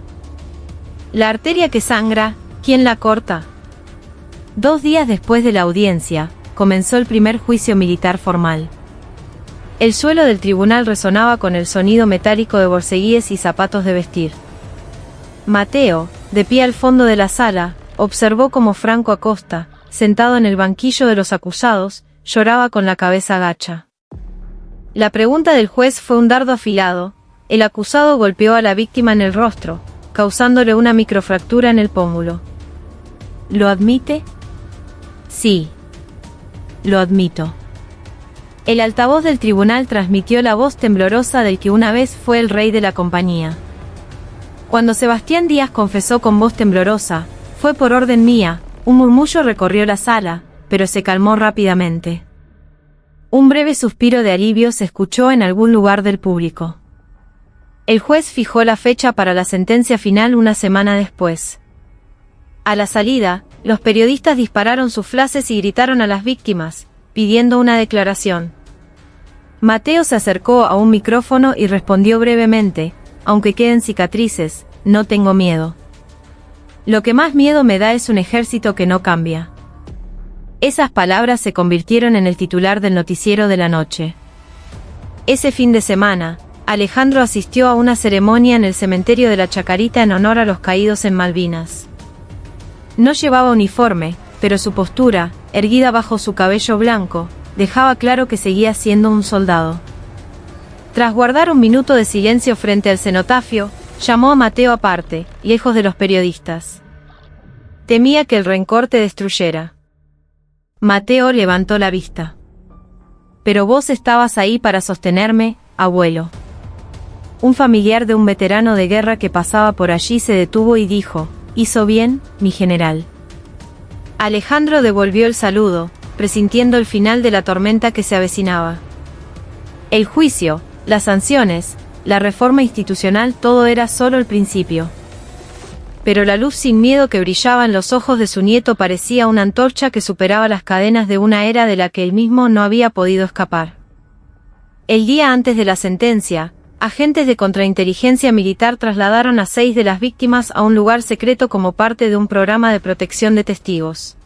La arteria que sangra, ¿quién la corta? 2 días después de la audiencia, comenzó el primer juicio militar formal. El suelo del tribunal resonaba con el sonido metálico de borceguíes y zapatos de vestir. Mateo, de pie al fondo de la sala, observó cómo Franco Acosta, sentado en el banquillo de los acusados, lloraba con la cabeza gacha. La pregunta del juez fue un dardo afilado. El acusado golpeó a la víctima en el rostro, causándole una microfractura en el pómulo. ¿Lo admite? Sí. Lo admito. El altavoz del tribunal transmitió la voz temblorosa del que una vez fue el rey de la compañía. Cuando Sebastián Díaz confesó con voz temblorosa, fue por orden mía, un murmullo recorrió la sala, pero se calmó rápidamente. Un breve suspiro de alivio se escuchó en algún lugar del público. El juez fijó la fecha para la sentencia final una semana después. A la salida, los periodistas dispararon sus flashes y gritaron a las víctimas, pidiendo una declaración. Mateo se acercó a un micrófono y respondió brevemente, aunque queden cicatrices, no tengo miedo. Lo que más miedo me da es un ejército que no cambia. Esas palabras se convirtieron en el titular del noticiero de la noche. Ese fin de semana, Alejandro asistió a una ceremonia en el cementerio de la Chacarita en honor a los caídos en Malvinas. No llevaba uniforme, pero su postura, erguida bajo su cabello blanco, dejaba claro que seguía siendo un soldado. Tras guardar un minuto de silencio frente al cenotafio, llamó a Mateo aparte, lejos de los periodistas. Temía que el rencor te destruyera. Mateo levantó la vista. Pero vos estabas ahí para sostenerme, abuelo. Un familiar de un veterano de guerra que pasaba por allí se detuvo y dijo, hizo bien, mi general. Alejandro devolvió el saludo, presintiendo el final de la tormenta que se avecinaba. El juicio, las sanciones, la reforma institucional, todo era solo el principio. Pero la luz sin miedo que brillaba en los ojos de su nieto parecía una antorcha que superaba las cadenas de una era de la que él mismo no había podido escapar. El día antes de la sentencia, agentes de contrainteligencia militar trasladaron a 6 de las víctimas a un lugar secreto como parte de un programa de protección de testigos.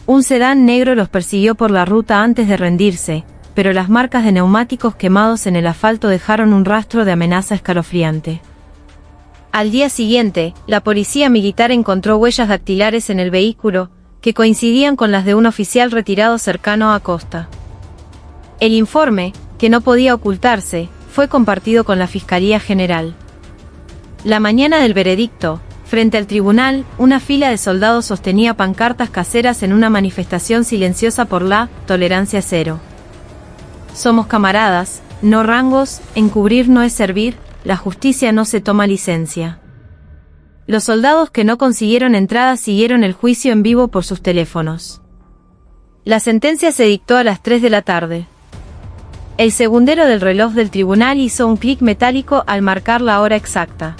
Un sedán negro los persiguió por la ruta antes de rendirse, pero las marcas de neumáticos quemados en el asfalto dejaron un rastro de amenaza escalofriante. Al día siguiente, la policía militar encontró huellas dactilares en el vehículo, que coincidían con las de un oficial retirado cercano a Acosta. El informe, que no podía ocultarse, fue compartido con la Fiscalía General. La mañana del veredicto, frente al tribunal, una fila de soldados sostenía pancartas caseras en una manifestación silenciosa por la tolerancia cero. Somos camaradas, no rangos, encubrir no es servir, la justicia no se toma licencia. Los soldados que no consiguieron entrada siguieron el juicio en vivo por sus teléfonos. La sentencia se dictó a las 3 de la tarde. El segundero del reloj del tribunal hizo un clic metálico al marcar la hora exacta.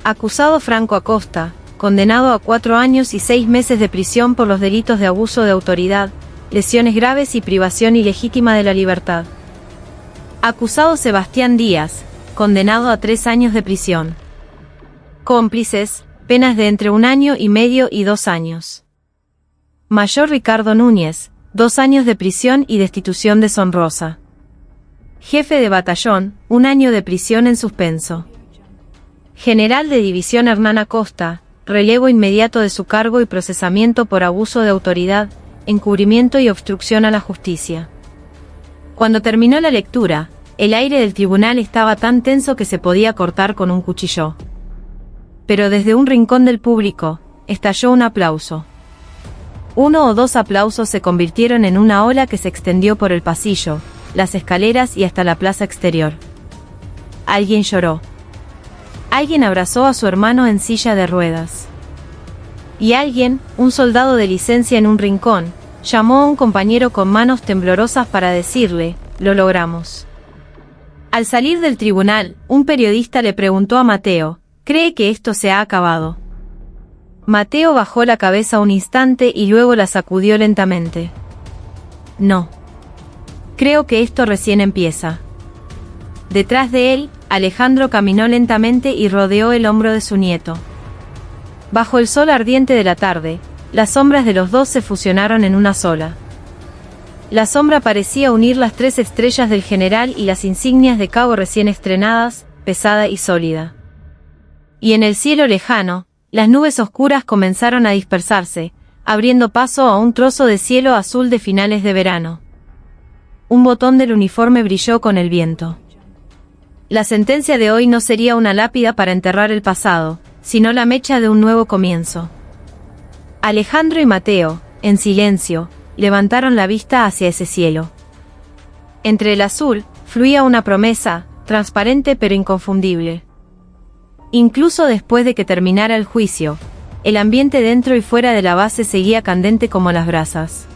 Acusado Franco Acosta, condenado a 4 años y 6 meses de prisión por los delitos de abuso de autoridad, lesiones graves y privación ilegítima de la libertad. Acusado Sebastián Díaz, condenado a 3 años de prisión. Cómplices, penas de entre 1 año y medio y 2 años. Mayor Ricardo Núñez, 2 años de prisión y destitución deshonrosa. Jefe de batallón, 1 año de prisión en suspenso. General de división Hernán Acosta, relevo inmediato de su cargo y procesamiento por abuso de autoridad, encubrimiento y obstrucción a la justicia. Cuando terminó la lectura, el aire del tribunal estaba tan tenso que se podía cortar con un cuchillo. Pero desde un rincón del público, estalló un aplauso. 1 o 2 aplausos se convirtieron en una ola que se extendió por el pasillo, las escaleras y hasta la plaza exterior. Alguien lloró. Alguien abrazó a su hermano en silla de ruedas. Y alguien, un soldado de licencia en un rincón, llamó a un compañero con manos temblorosas para decirle, lo logramos. Al salir del tribunal, un periodista le preguntó a Mateo, ¿cree que esto se ha acabado? Mateo bajó la cabeza un instante y luego la sacudió lentamente. No. Creo que esto recién empieza. Detrás de él, Alejandro caminó lentamente y rodeó el hombro de su nieto. Bajo el sol ardiente de la tarde, las sombras de los dos se fusionaron en una sola. La sombra parecía unir las 3 estrellas del general y las insignias de cabo recién estrenadas, pesada y sólida. Y en el cielo lejano, las nubes oscuras comenzaron a dispersarse, abriendo paso a un trozo de cielo azul de finales de verano. Un botón del uniforme brilló con el viento. La sentencia de hoy no sería una lápida para enterrar el pasado, sino la mecha de un nuevo comienzo. Alejandro y Mateo, en silencio, levantaron la vista hacia ese cielo. Entre el azul, fluía una promesa, transparente pero inconfundible. Incluso después de que terminara el juicio, el ambiente dentro y fuera de la base seguía candente como las brasas.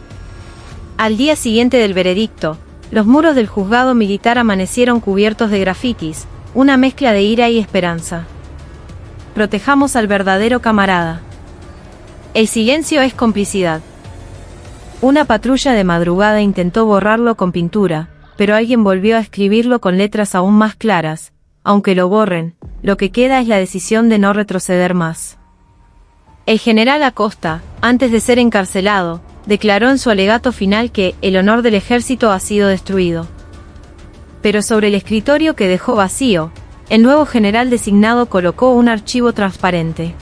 Al día siguiente del veredicto, los muros del juzgado militar amanecieron cubiertos de grafitis, una mezcla de ira y esperanza. Protejamos al verdadero camarada. El silencio es complicidad. Una patrulla de madrugada intentó borrarlo con pintura, pero alguien volvió a escribirlo con letras aún más claras. Aunque lo borren, lo que queda es la decisión de no retroceder más. El general Acosta, antes de ser encarcelado, declaró en su alegato final que el honor del ejército ha sido destruido. Pero sobre el escritorio que dejó vacío, el nuevo general designado colocó un archivo transparente.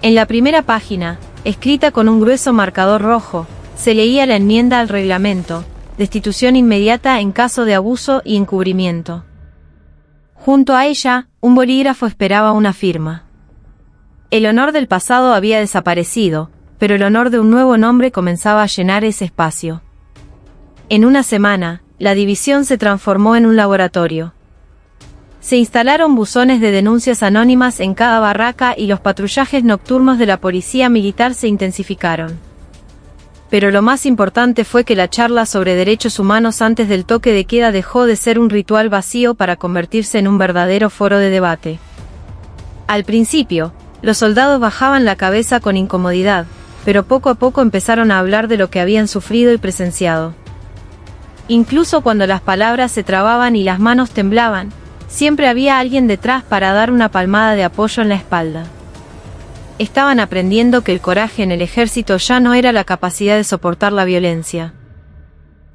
En la primera página, escrita con un grueso marcador rojo, se leía la enmienda al reglamento, destitución inmediata en caso de abuso y encubrimiento. Junto a ella, un bolígrafo esperaba una firma. El honor del pasado había desaparecido, pero el honor de un nuevo nombre comenzaba a llenar ese espacio. En una semana, la división se transformó en un laboratorio. Se instalaron buzones de denuncias anónimas en cada barraca y los patrullajes nocturnos de la policía militar se intensificaron. Pero lo más importante fue que la charla sobre derechos humanos antes del toque de queda dejó de ser un ritual vacío para convertirse en un verdadero foro de debate. Al principio, los soldados bajaban la cabeza con incomodidad, pero poco a poco empezaron a hablar de lo que habían sufrido y presenciado. Incluso cuando las palabras se trababan y las manos temblaban, siempre había alguien detrás para dar una palmada de apoyo en la espalda. Estaban aprendiendo que el coraje en el ejército ya no era la capacidad de soportar la violencia.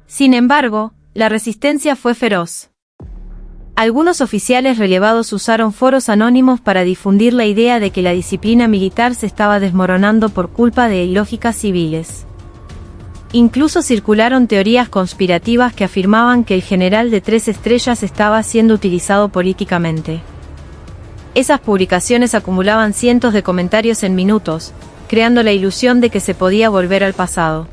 Sin embargo, la resistencia fue feroz. Algunos oficiales relevados usaron foros anónimos para difundir la idea de que la disciplina militar se estaba desmoronando por culpa de ilógicas civiles. Incluso circularon teorías conspirativas que afirmaban que el general de 3 estrellas estaba siendo utilizado políticamente. Esas publicaciones acumulaban cientos de comentarios en minutos, creando la ilusión de que se podía volver al pasado.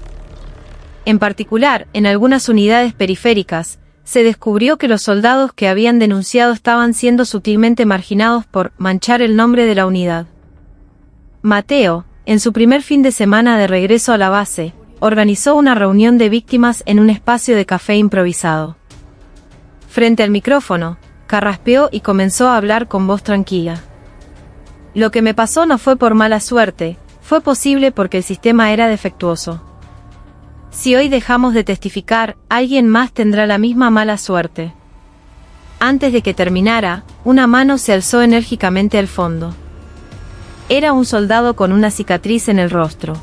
En particular, en algunas unidades periféricas, se descubrió que los soldados que habían denunciado estaban siendo sutilmente marginados por manchar el nombre de la unidad. Mateo, en su primer fin de semana de regreso a la base, organizó una reunión de víctimas en un espacio de café improvisado. Frente al micrófono, carraspeó y comenzó a hablar con voz tranquila. Lo que me pasó no fue por mala suerte, fue posible porque el sistema era defectuoso. Si hoy dejamos de testificar, alguien más tendrá la misma mala suerte. Antes de que terminara, una mano se alzó enérgicamente al fondo. Era un soldado con una cicatriz en el rostro.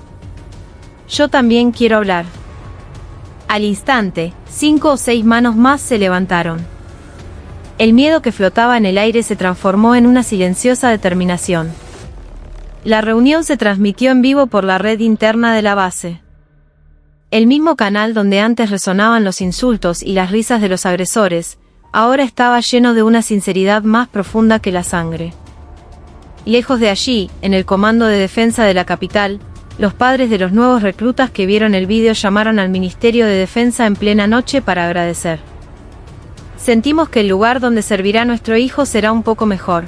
Yo también quiero hablar. Al instante, 5 o 6 manos más se levantaron. El miedo que flotaba en el aire se transformó en una silenciosa determinación. La reunión se transmitió en vivo por la red interna de la base. El mismo canal donde antes resonaban los insultos y las risas de los agresores, ahora estaba lleno de una sinceridad más profunda que la sangre. Lejos de allí, en el comando de defensa de la capital, los padres de los nuevos reclutas que vieron el vídeo llamaron al Ministerio de Defensa en plena noche para agradecer. Sentimos que el lugar donde servirá nuestro hijo será un poco mejor.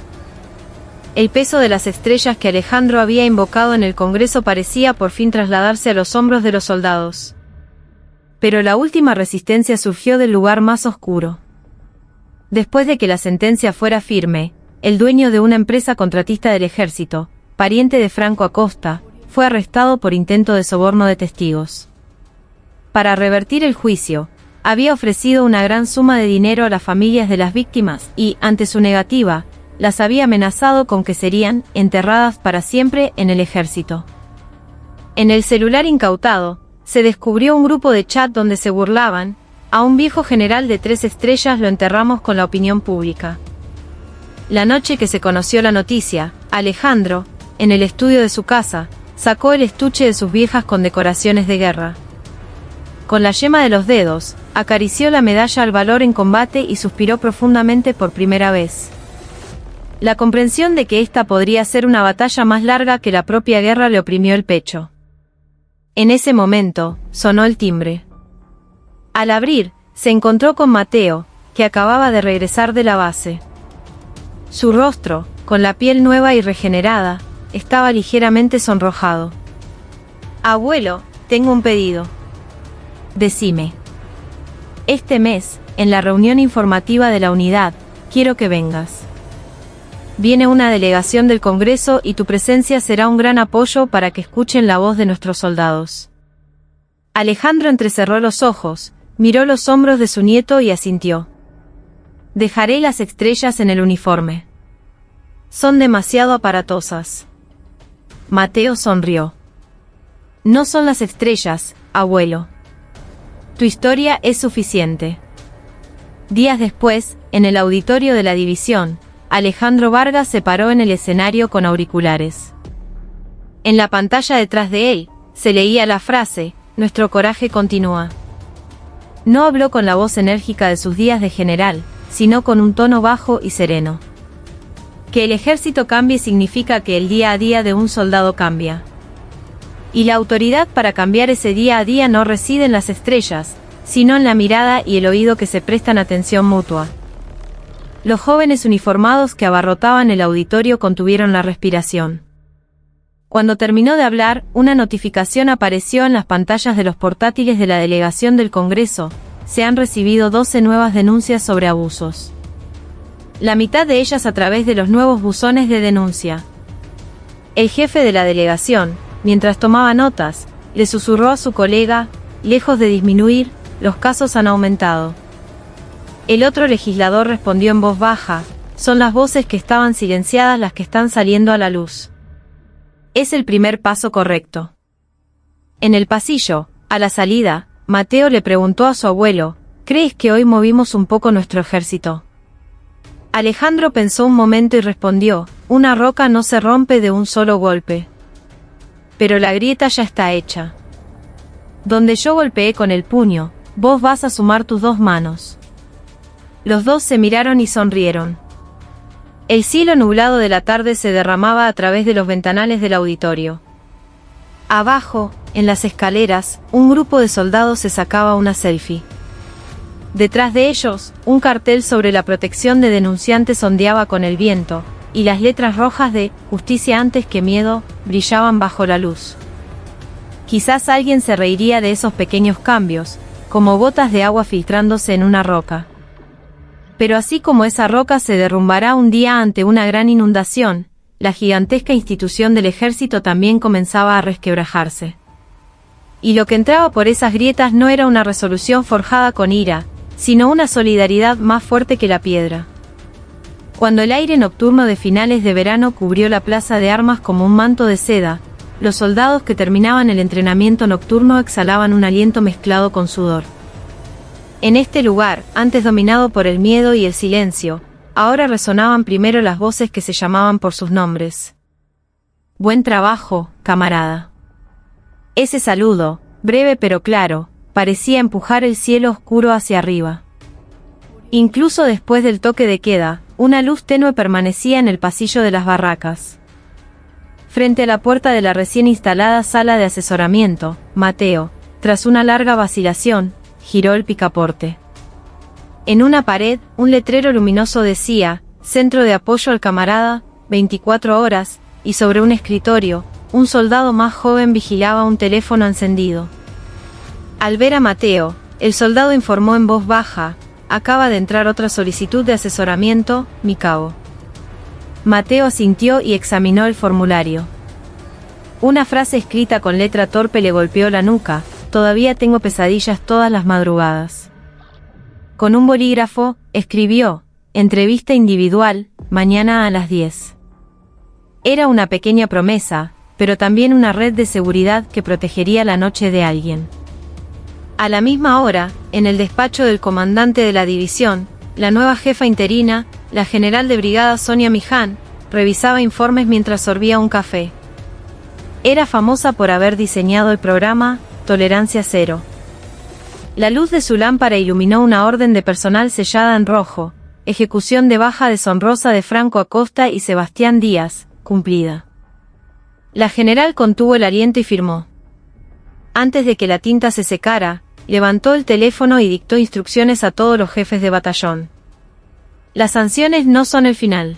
El peso de las estrellas que Alejandro había invocado en el Congreso parecía por fin trasladarse a los hombros de los soldados. Pero la última resistencia surgió del lugar más oscuro. Después de que la sentencia fuera firme, el dueño de una empresa contratista del ejército, pariente de Franco Acosta, fue arrestado por intento de soborno de testigos. Para revertir el juicio, había ofrecido una gran suma de dinero a las familias de las víctimas y, ante su negativa, las había amenazado con que serían enterradas para siempre en el ejército. En el celular incautado, se descubrió un grupo de chat donde se burlaban: a un viejo general de 3 estrellas lo enterramos con la opinión pública. La noche que se conoció la noticia, Alejandro, en el estudio de su casa, sacó el estuche de sus viejas condecoraciones de guerra. Con la yema de los dedos, acarició la medalla al valor en combate y suspiró profundamente por primera vez. La comprensión de que esta podría ser una batalla más larga que la propia guerra le oprimió el pecho. En ese momento, sonó el timbre. Al abrir, se encontró con Mateo, que acababa de regresar de la base. Su rostro, con la piel nueva y regenerada, estaba ligeramente sonrojado. «Abuelo, tengo un pedido». «Decime». «Este mes, en la reunión informativa de la unidad, quiero que vengas. Viene una delegación del Congreso y tu presencia será un gran apoyo para que escuchen la voz de nuestros soldados». Alejandro entrecerró los ojos, miró los hombros de su nieto y asintió. «Dejaré las estrellas en el uniforme. Son demasiado aparatosas». Mateo sonrió. «No son las estrellas, abuelo. Tu historia es suficiente». Días después, en el auditorio de la división, Alejandro Vargas se paró en el escenario con auriculares. En la pantalla detrás de él, se leía la frase: «Nuestro coraje continúa». No habló con la voz enérgica de sus días de general, sino con un tono bajo y sereno. Que el ejército cambie significa que el día a día de un soldado cambia. Y la autoridad para cambiar ese día a día no reside en las estrellas, sino en la mirada y el oído que se prestan atención mutua. Los jóvenes uniformados que abarrotaban el auditorio contuvieron la respiración. Cuando terminó de hablar, una notificación apareció en las pantallas de los portátiles de la delegación del Congreso: se han recibido 12 nuevas denuncias sobre abusos. La mitad de ellas a través de los nuevos buzones de denuncia. El jefe de la delegación, mientras tomaba notas, le susurró a su colega: lejos de disminuir, los casos han aumentado. El otro legislador respondió en voz baja, son las voces que estaban silenciadas las que están saliendo a la luz. Es el primer paso correcto. En el pasillo, a la salida, Mateo le preguntó a su abuelo, ¿crees que hoy movimos un poco nuestro ejército? Alejandro pensó un momento y respondió, una roca no se rompe de un solo golpe. Pero la grieta ya está hecha. Donde yo golpeé con el puño, vos vas a sumar tus 2 manos. Los dos se miraron y sonrieron. El cielo nublado de la tarde se derramaba a través de los ventanales del auditorio. Abajo, en las escaleras, un grupo de soldados se sacaba una selfie. Detrás de ellos, un cartel sobre la protección de denunciantes ondeaba con el viento, y las letras rojas de «Justicia antes que miedo» brillaban bajo la luz. Quizás alguien se reiría de esos pequeños cambios, como gotas de agua filtrándose en una roca. Pero así como esa roca se derrumbará un día ante una gran inundación, la gigantesca institución del ejército también comenzaba a resquebrajarse. Y lo que entraba por esas grietas no era una resolución forjada con ira, sino una solidaridad más fuerte que la piedra. Cuando el aire nocturno de finales de verano cubrió la plaza de armas como un manto de seda, los soldados que terminaban el entrenamiento nocturno exhalaban un aliento mezclado con sudor. En este lugar, antes dominado por el miedo y el silencio, ahora resonaban primero las voces que se llamaban por sus nombres. Buen trabajo, camarada. Ese saludo, breve pero claro, parecía empujar el cielo oscuro hacia arriba. Incluso después del toque de queda, una luz tenue permanecía en el pasillo de las barracas. Frente a la puerta de la recién instalada sala de asesoramiento, Mateo, tras una larga vacilación, giró el picaporte. En una pared, un letrero luminoso decía, Centro de Apoyo al Camarada, 24 horas, y sobre un escritorio, un soldado más joven vigilaba un teléfono encendido. Al ver a Mateo, el soldado informó en voz baja, acaba de entrar otra solicitud de asesoramiento, mi cabo. Mateo asintió y examinó el formulario. Una frase escrita con letra torpe le golpeó la nuca, todavía tengo pesadillas todas las madrugadas. Con un bolígrafo, escribió, entrevista individual, mañana a las 10. Era una pequeña promesa, pero también una red de seguridad que protegería la noche de alguien. A la misma hora, en el despacho del comandante de la división, la nueva jefa interina, la general de brigada Sonia Miján, revisaba informes mientras sorbía un café. Era famosa por haber diseñado el programa Tolerancia Cero. La luz de su lámpara iluminó una orden de personal sellada en rojo, ejecución de baja deshonrosa de Franco Acosta y Sebastián Díaz, cumplida. La general contuvo el aliento y firmó. Antes de que la tinta se secara, levantó el teléfono y dictó instrucciones a todos los jefes de batallón. Las sanciones no son el final.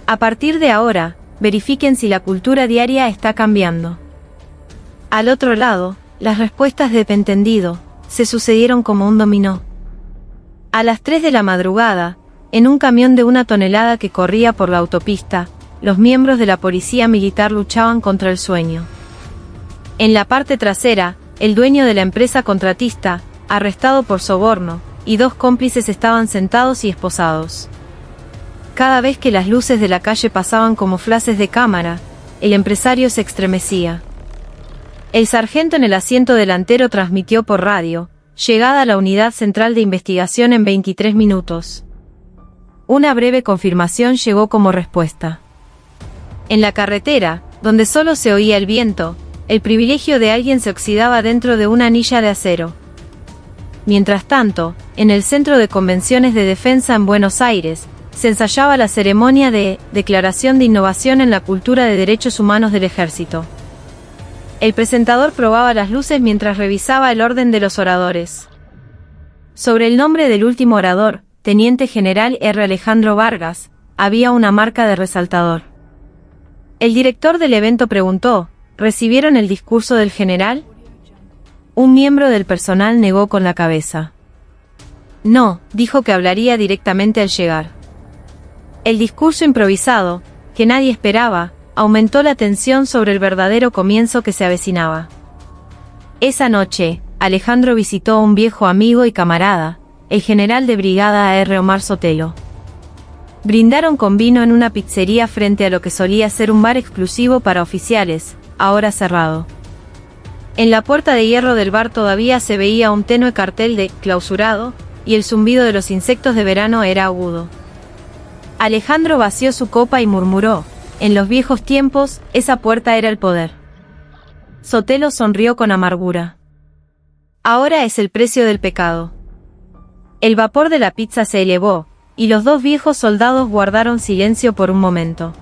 A partir de ahora, verifiquen si la cultura diaria está cambiando. Al otro lado, las respuestas de entendido se sucedieron como un dominó. A las 3 de la madrugada, en un camión de 1 tonelada que corría por la autopista, los miembros de la policía militar luchaban contra el sueño. En la parte trasera, el dueño de la empresa contratista, arrestado por soborno, y 2 cómplices estaban sentados y esposados. Cada vez que las luces de la calle pasaban como flashes de cámara, el empresario se estremecía. El sargento en el asiento delantero transmitió por radio, llegada a la unidad central de investigación en 23 minutos. Una breve confirmación llegó como respuesta. En la carretera, donde solo se oía el viento, el privilegio de alguien se oxidaba dentro de una anilla de acero. Mientras tanto, en el Centro de Convenciones de Defensa en Buenos Aires, se ensayaba la ceremonia de Declaración de Innovación en la Cultura de Derechos Humanos del Ejército. El presentador probaba las luces mientras revisaba el orden de los oradores. Sobre el nombre del último orador, Teniente General R. Alejandro Vargas, había una marca de resaltador. El director del evento preguntó, ¿recibieron el discurso del general? Un miembro del personal negó con la cabeza. No, dijo que hablaría directamente al llegar. El discurso improvisado, que nadie esperaba, aumentó la tensión sobre el verdadero comienzo que se avecinaba. Esa noche, Alejandro visitó a un viejo amigo y camarada, el general de brigada A.R. Omar Sotelo. Brindaron con vino en una pizzería frente a lo que solía ser un bar exclusivo para oficiales, ahora cerrado. En la puerta de hierro del bar todavía se veía un tenue cartel de «clausurado», y el zumbido de los insectos de verano era agudo. Alejandro vació su copa y murmuró: «En los viejos tiempos, esa puerta era el poder». Sotelo sonrió con amargura. «Ahora es el precio del pecado». El vapor de la pizza se elevó, y los dos viejos soldados guardaron silencio por un momento.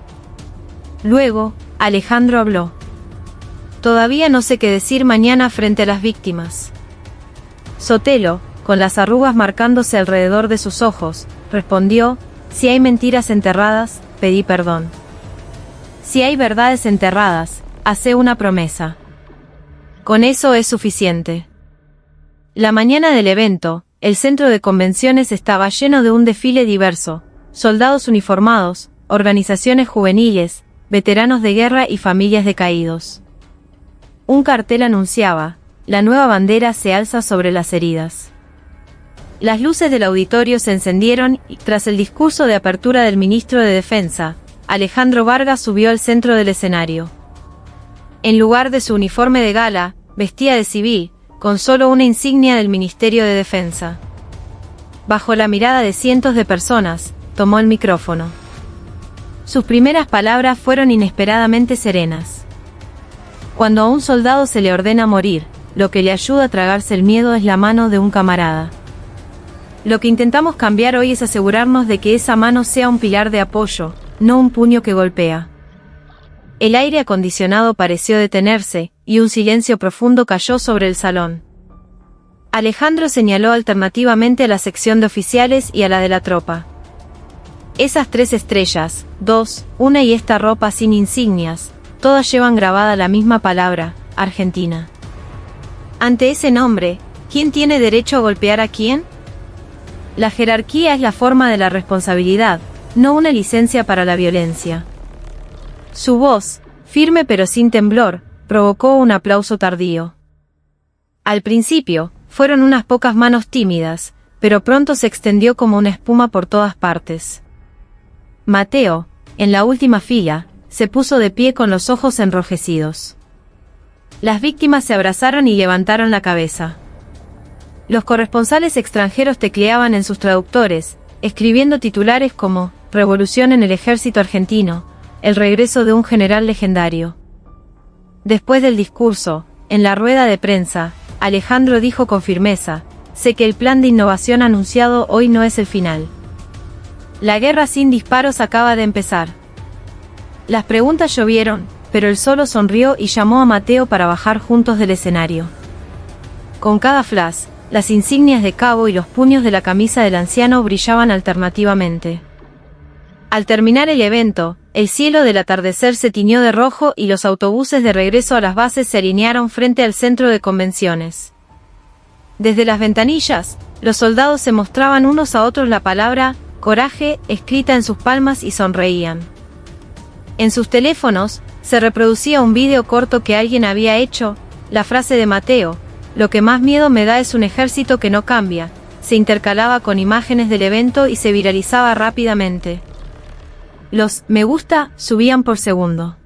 Luego, Alejandro habló. «Todavía no sé qué decir mañana frente a las víctimas». Sotelo, con las arrugas marcándose alrededor de sus ojos, respondió: «Si hay mentiras enterradas, pedí perdón. Si hay verdades enterradas, hacé una promesa. Con eso es suficiente». La mañana del evento, el centro de convenciones estaba lleno de un desfile diverso: soldados uniformados, organizaciones juveniles, veteranos de guerra y familias de caídos. Un cartel anunciaba: «La nueva bandera se alza sobre las heridas». Las luces del auditorio se encendieron y, tras el discurso de apertura del ministro de Defensa, Alejandro Vargas subió al centro del escenario. En lugar de su uniforme de gala, vestía de civil, con solo una insignia del Ministerio de Defensa. Bajo la mirada de cientos de personas, tomó el micrófono. Sus primeras palabras fueron inesperadamente serenas. Cuando a un soldado se le ordena morir, lo que le ayuda a tragarse el miedo es la mano de un camarada. Lo que intentamos cambiar hoy es asegurarnos de que esa mano sea un pilar de apoyo, no un puño que golpea. El aire acondicionado pareció detenerse, y un silencio profundo cayó sobre el salón. Alejandro señaló alternativamente a la sección de oficiales y a la de la tropa. «Esas 3 estrellas, 2, una y esta ropa sin insignias, todas llevan grabada la misma palabra: Argentina. Ante ese nombre, ¿quién tiene derecho a golpear a quién? La jerarquía es la forma de la responsabilidad, no una licencia para la violencia». Su voz, firme pero sin temblor, provocó un aplauso tardío. Al principio, fueron unas pocas manos tímidas, pero pronto se extendió como una espuma por todas partes. Mateo, en la última fila, se puso de pie con los ojos enrojecidos. Las víctimas se abrazaron y levantaron la cabeza. Los corresponsales extranjeros tecleaban en sus traductores, escribiendo titulares como «Revolución en el ejército argentino», «El regreso de un general legendario». Después del discurso, en la rueda de prensa, Alejandro dijo con firmeza: «Sé que el plan de innovación anunciado hoy no es el final. La guerra sin disparos acaba de empezar». Las preguntas llovieron, pero él solo sonrió y llamó a Mateo para bajar juntos del escenario. Con cada flash, las insignias de cabo y los puños de la camisa del anciano brillaban alternativamente. Al terminar el evento, el cielo del atardecer se tiñó de rojo y los autobuses de regreso a las bases se alinearon frente al centro de convenciones. Desde las ventanillas, los soldados se mostraban unos a otros la palabra «coraje» escrita en sus palmas y sonreían. En sus teléfonos, se reproducía un vídeo corto que alguien había hecho. La frase de Mateo: «Lo que más miedo me da es un ejército que no cambia», se intercalaba con imágenes del evento y se viralizaba rápidamente. Los «me gusta» subían por segundo.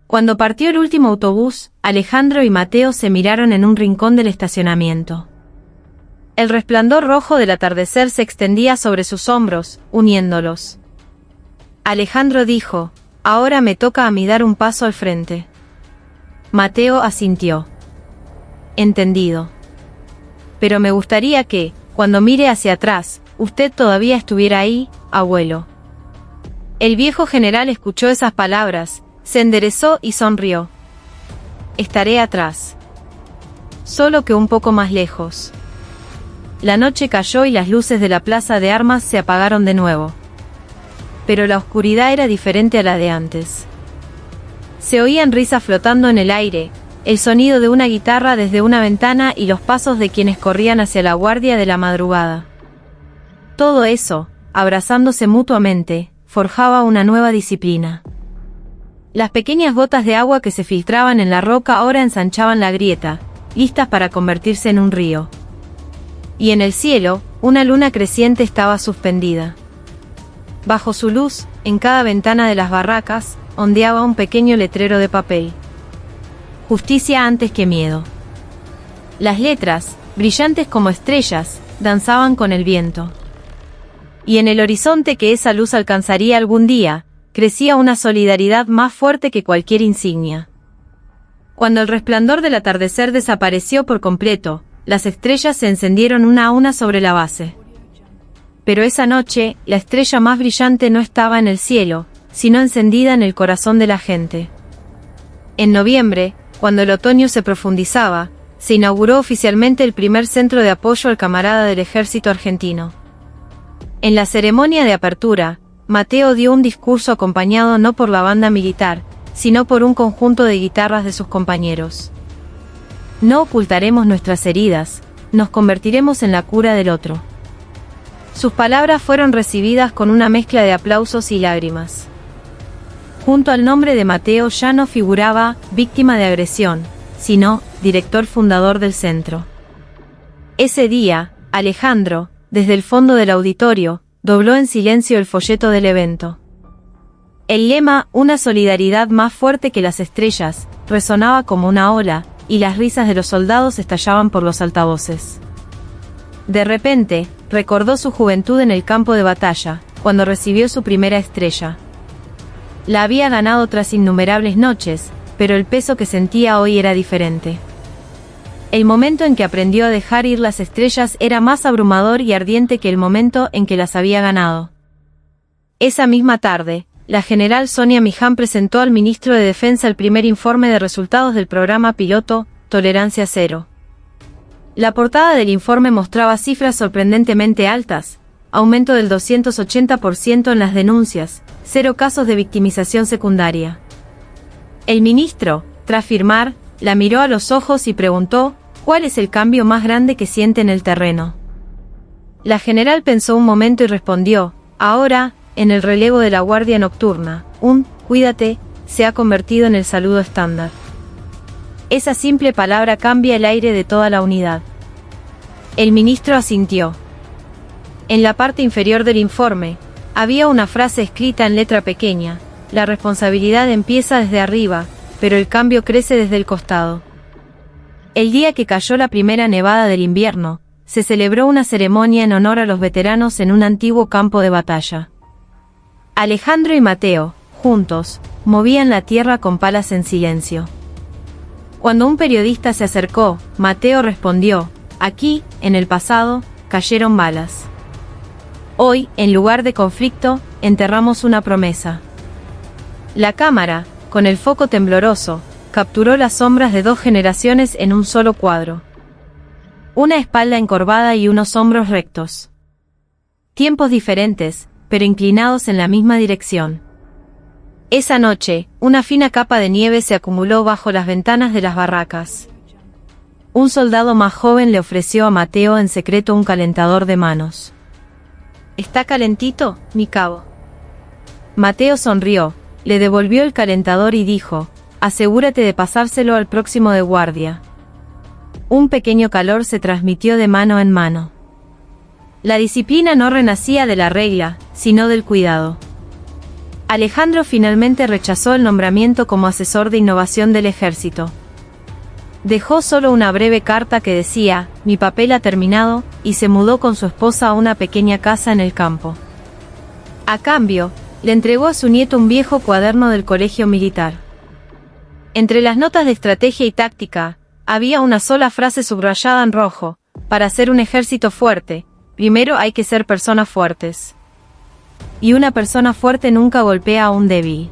Cuando partió el último autobús, Alejandro y Mateo se miraron en un rincón del estacionamiento. El resplandor rojo del atardecer se extendía sobre sus hombros, uniéndolos. Alejandro dijo: «Ahora me toca a mí dar un paso al frente». Mateo asintió. «Entendido. Pero me gustaría que, cuando mire hacia atrás, usted todavía estuviera ahí, abuelo». El viejo general escuchó esas palabras, se enderezó y sonrió. «Estaré atrás. Solo que un poco más lejos». La noche cayó y las luces de la plaza de armas se apagaron de nuevo. Pero la oscuridad era diferente a la de antes. Se oían risas flotando en el aire, el sonido de una guitarra desde una ventana y los pasos de quienes corrían hacia la guardia de la madrugada. Todo eso, abrazándose mutuamente, forjaba una nueva disciplina. Las pequeñas gotas de agua que se filtraban en la roca ahora ensanchaban la grieta, listas para convertirse en un río. Y en el cielo, una luna creciente estaba suspendida. Bajo su luz, en cada ventana de las barracas, ondeaba un pequeño letrero de papel. Justicia antes que miedo. Las letras, brillantes como estrellas, danzaban con el viento. Y en el horizonte que esa luz alcanzaría algún día, crecía una solidaridad más fuerte que cualquier insignia. Cuando el resplandor del atardecer desapareció por completo, las estrellas se encendieron una a una sobre la base. Pero esa noche, la estrella más brillante no estaba en el cielo, sino encendida en el corazón de la gente. En noviembre, cuando el otoño se profundizaba, se inauguró oficialmente el primer centro de apoyo al camarada del ejército argentino. En la ceremonia de apertura, Mateo dio un discurso acompañado no por la banda militar, sino por un conjunto de guitarras de sus compañeros. No ocultaremos nuestras heridas, nos convertiremos en la cura del otro. Sus palabras fueron recibidas con una mezcla de aplausos y lágrimas. Junto al nombre de Mateo ya no figuraba víctima de agresión, sino director fundador del centro. Ese día, Alejandro, desde el fondo del auditorio, dobló en silencio el folleto del evento. El lema "Una solidaridad más fuerte que las estrellas" resonaba como una ola, y las risas de los soldados estallaban por los altavoces. De repente, recordó su juventud en el campo de batalla, cuando recibió su primera estrella. La había ganado tras innumerables noches, pero el peso que sentía hoy era diferente. El momento en que aprendió a dejar ir las estrellas era más abrumador y ardiente que el momento en que las había ganado. Esa misma tarde, la general Sonia Miján presentó al ministro de Defensa el primer informe de resultados del programa piloto Tolerancia Cero. La portada del informe mostraba cifras sorprendentemente altas: aumento del 280% en las denuncias, 0 casos de victimización secundaria. El ministro, tras firmar, la miró a los ojos y preguntó: ¿cuál es el cambio más grande que siente en el terreno? La general pensó un momento y respondió: ahora, en el relevo de la guardia nocturna, un "cuídate" se ha convertido en el saludo estándar. Esa simple palabra cambia el aire de toda la unidad. El ministro asintió. En la parte inferior del informe, había una frase escrita en letra pequeña: la responsabilidad empieza desde arriba, pero el cambio crece desde el costado. El día que cayó la primera nevada del invierno, se celebró una ceremonia en honor a los veteranos en un antiguo campo de batalla. Alejandro y Mateo, juntos, movían la tierra con palas en silencio. Cuando un periodista se acercó, Mateo respondió: aquí, en el pasado, cayeron balas. Hoy, en lugar de conflicto, enterramos una promesa. La cámara, con el foco tembloroso, capturó las sombras de 2 generaciones en un solo cuadro. Una espalda encorvada y unos hombros rectos. Tiempos diferentes, pero inclinados en la misma dirección. Esa noche, una fina capa de nieve se acumuló bajo las ventanas de las barracas. Un soldado más joven le ofreció a Mateo en secreto un calentador de manos. ¿Está calentito, mi cabo? Mateo sonrió, le devolvió el calentador y dijo: asegúrate de pasárselo al próximo de guardia. Un pequeño calor se transmitió de mano en mano. La disciplina no renacía de la regla, sino del cuidado. Alejandro finalmente rechazó el nombramiento como asesor de innovación del ejército. Dejó solo una breve carta que decía: mi papel ha terminado, y se mudó con su esposa a una pequeña casa en el campo. A cambio, le entregó a su nieto un viejo cuaderno del colegio militar. Entre las notas de estrategia y táctica, había una sola frase subrayada en rojo: para ser un ejército fuerte, primero hay que ser personas fuertes. Y una persona fuerte nunca golpea a un débil.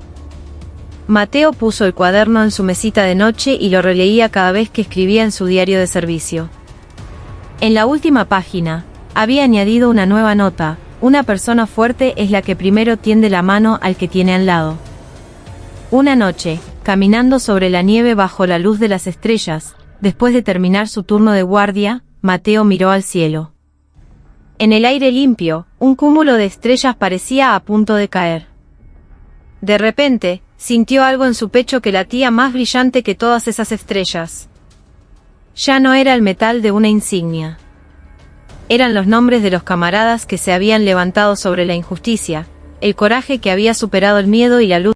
Mateo puso el cuaderno en su mesita de noche y lo releía cada vez que escribía en su diario de servicio. En la última página, había añadido una nueva nota: una persona fuerte es la que primero tiende la mano al que tiene al lado. Una noche, caminando sobre la nieve bajo la luz de las estrellas, después de terminar su turno de guardia, Mateo miró al cielo. En el aire limpio, un cúmulo de estrellas parecía a punto de caer. De repente, sintió algo en su pecho que latía más brillante que todas esas estrellas. Ya no era el metal de una insignia. Eran los nombres de los camaradas que se habían levantado sobre la injusticia, el coraje que había superado el miedo y la luz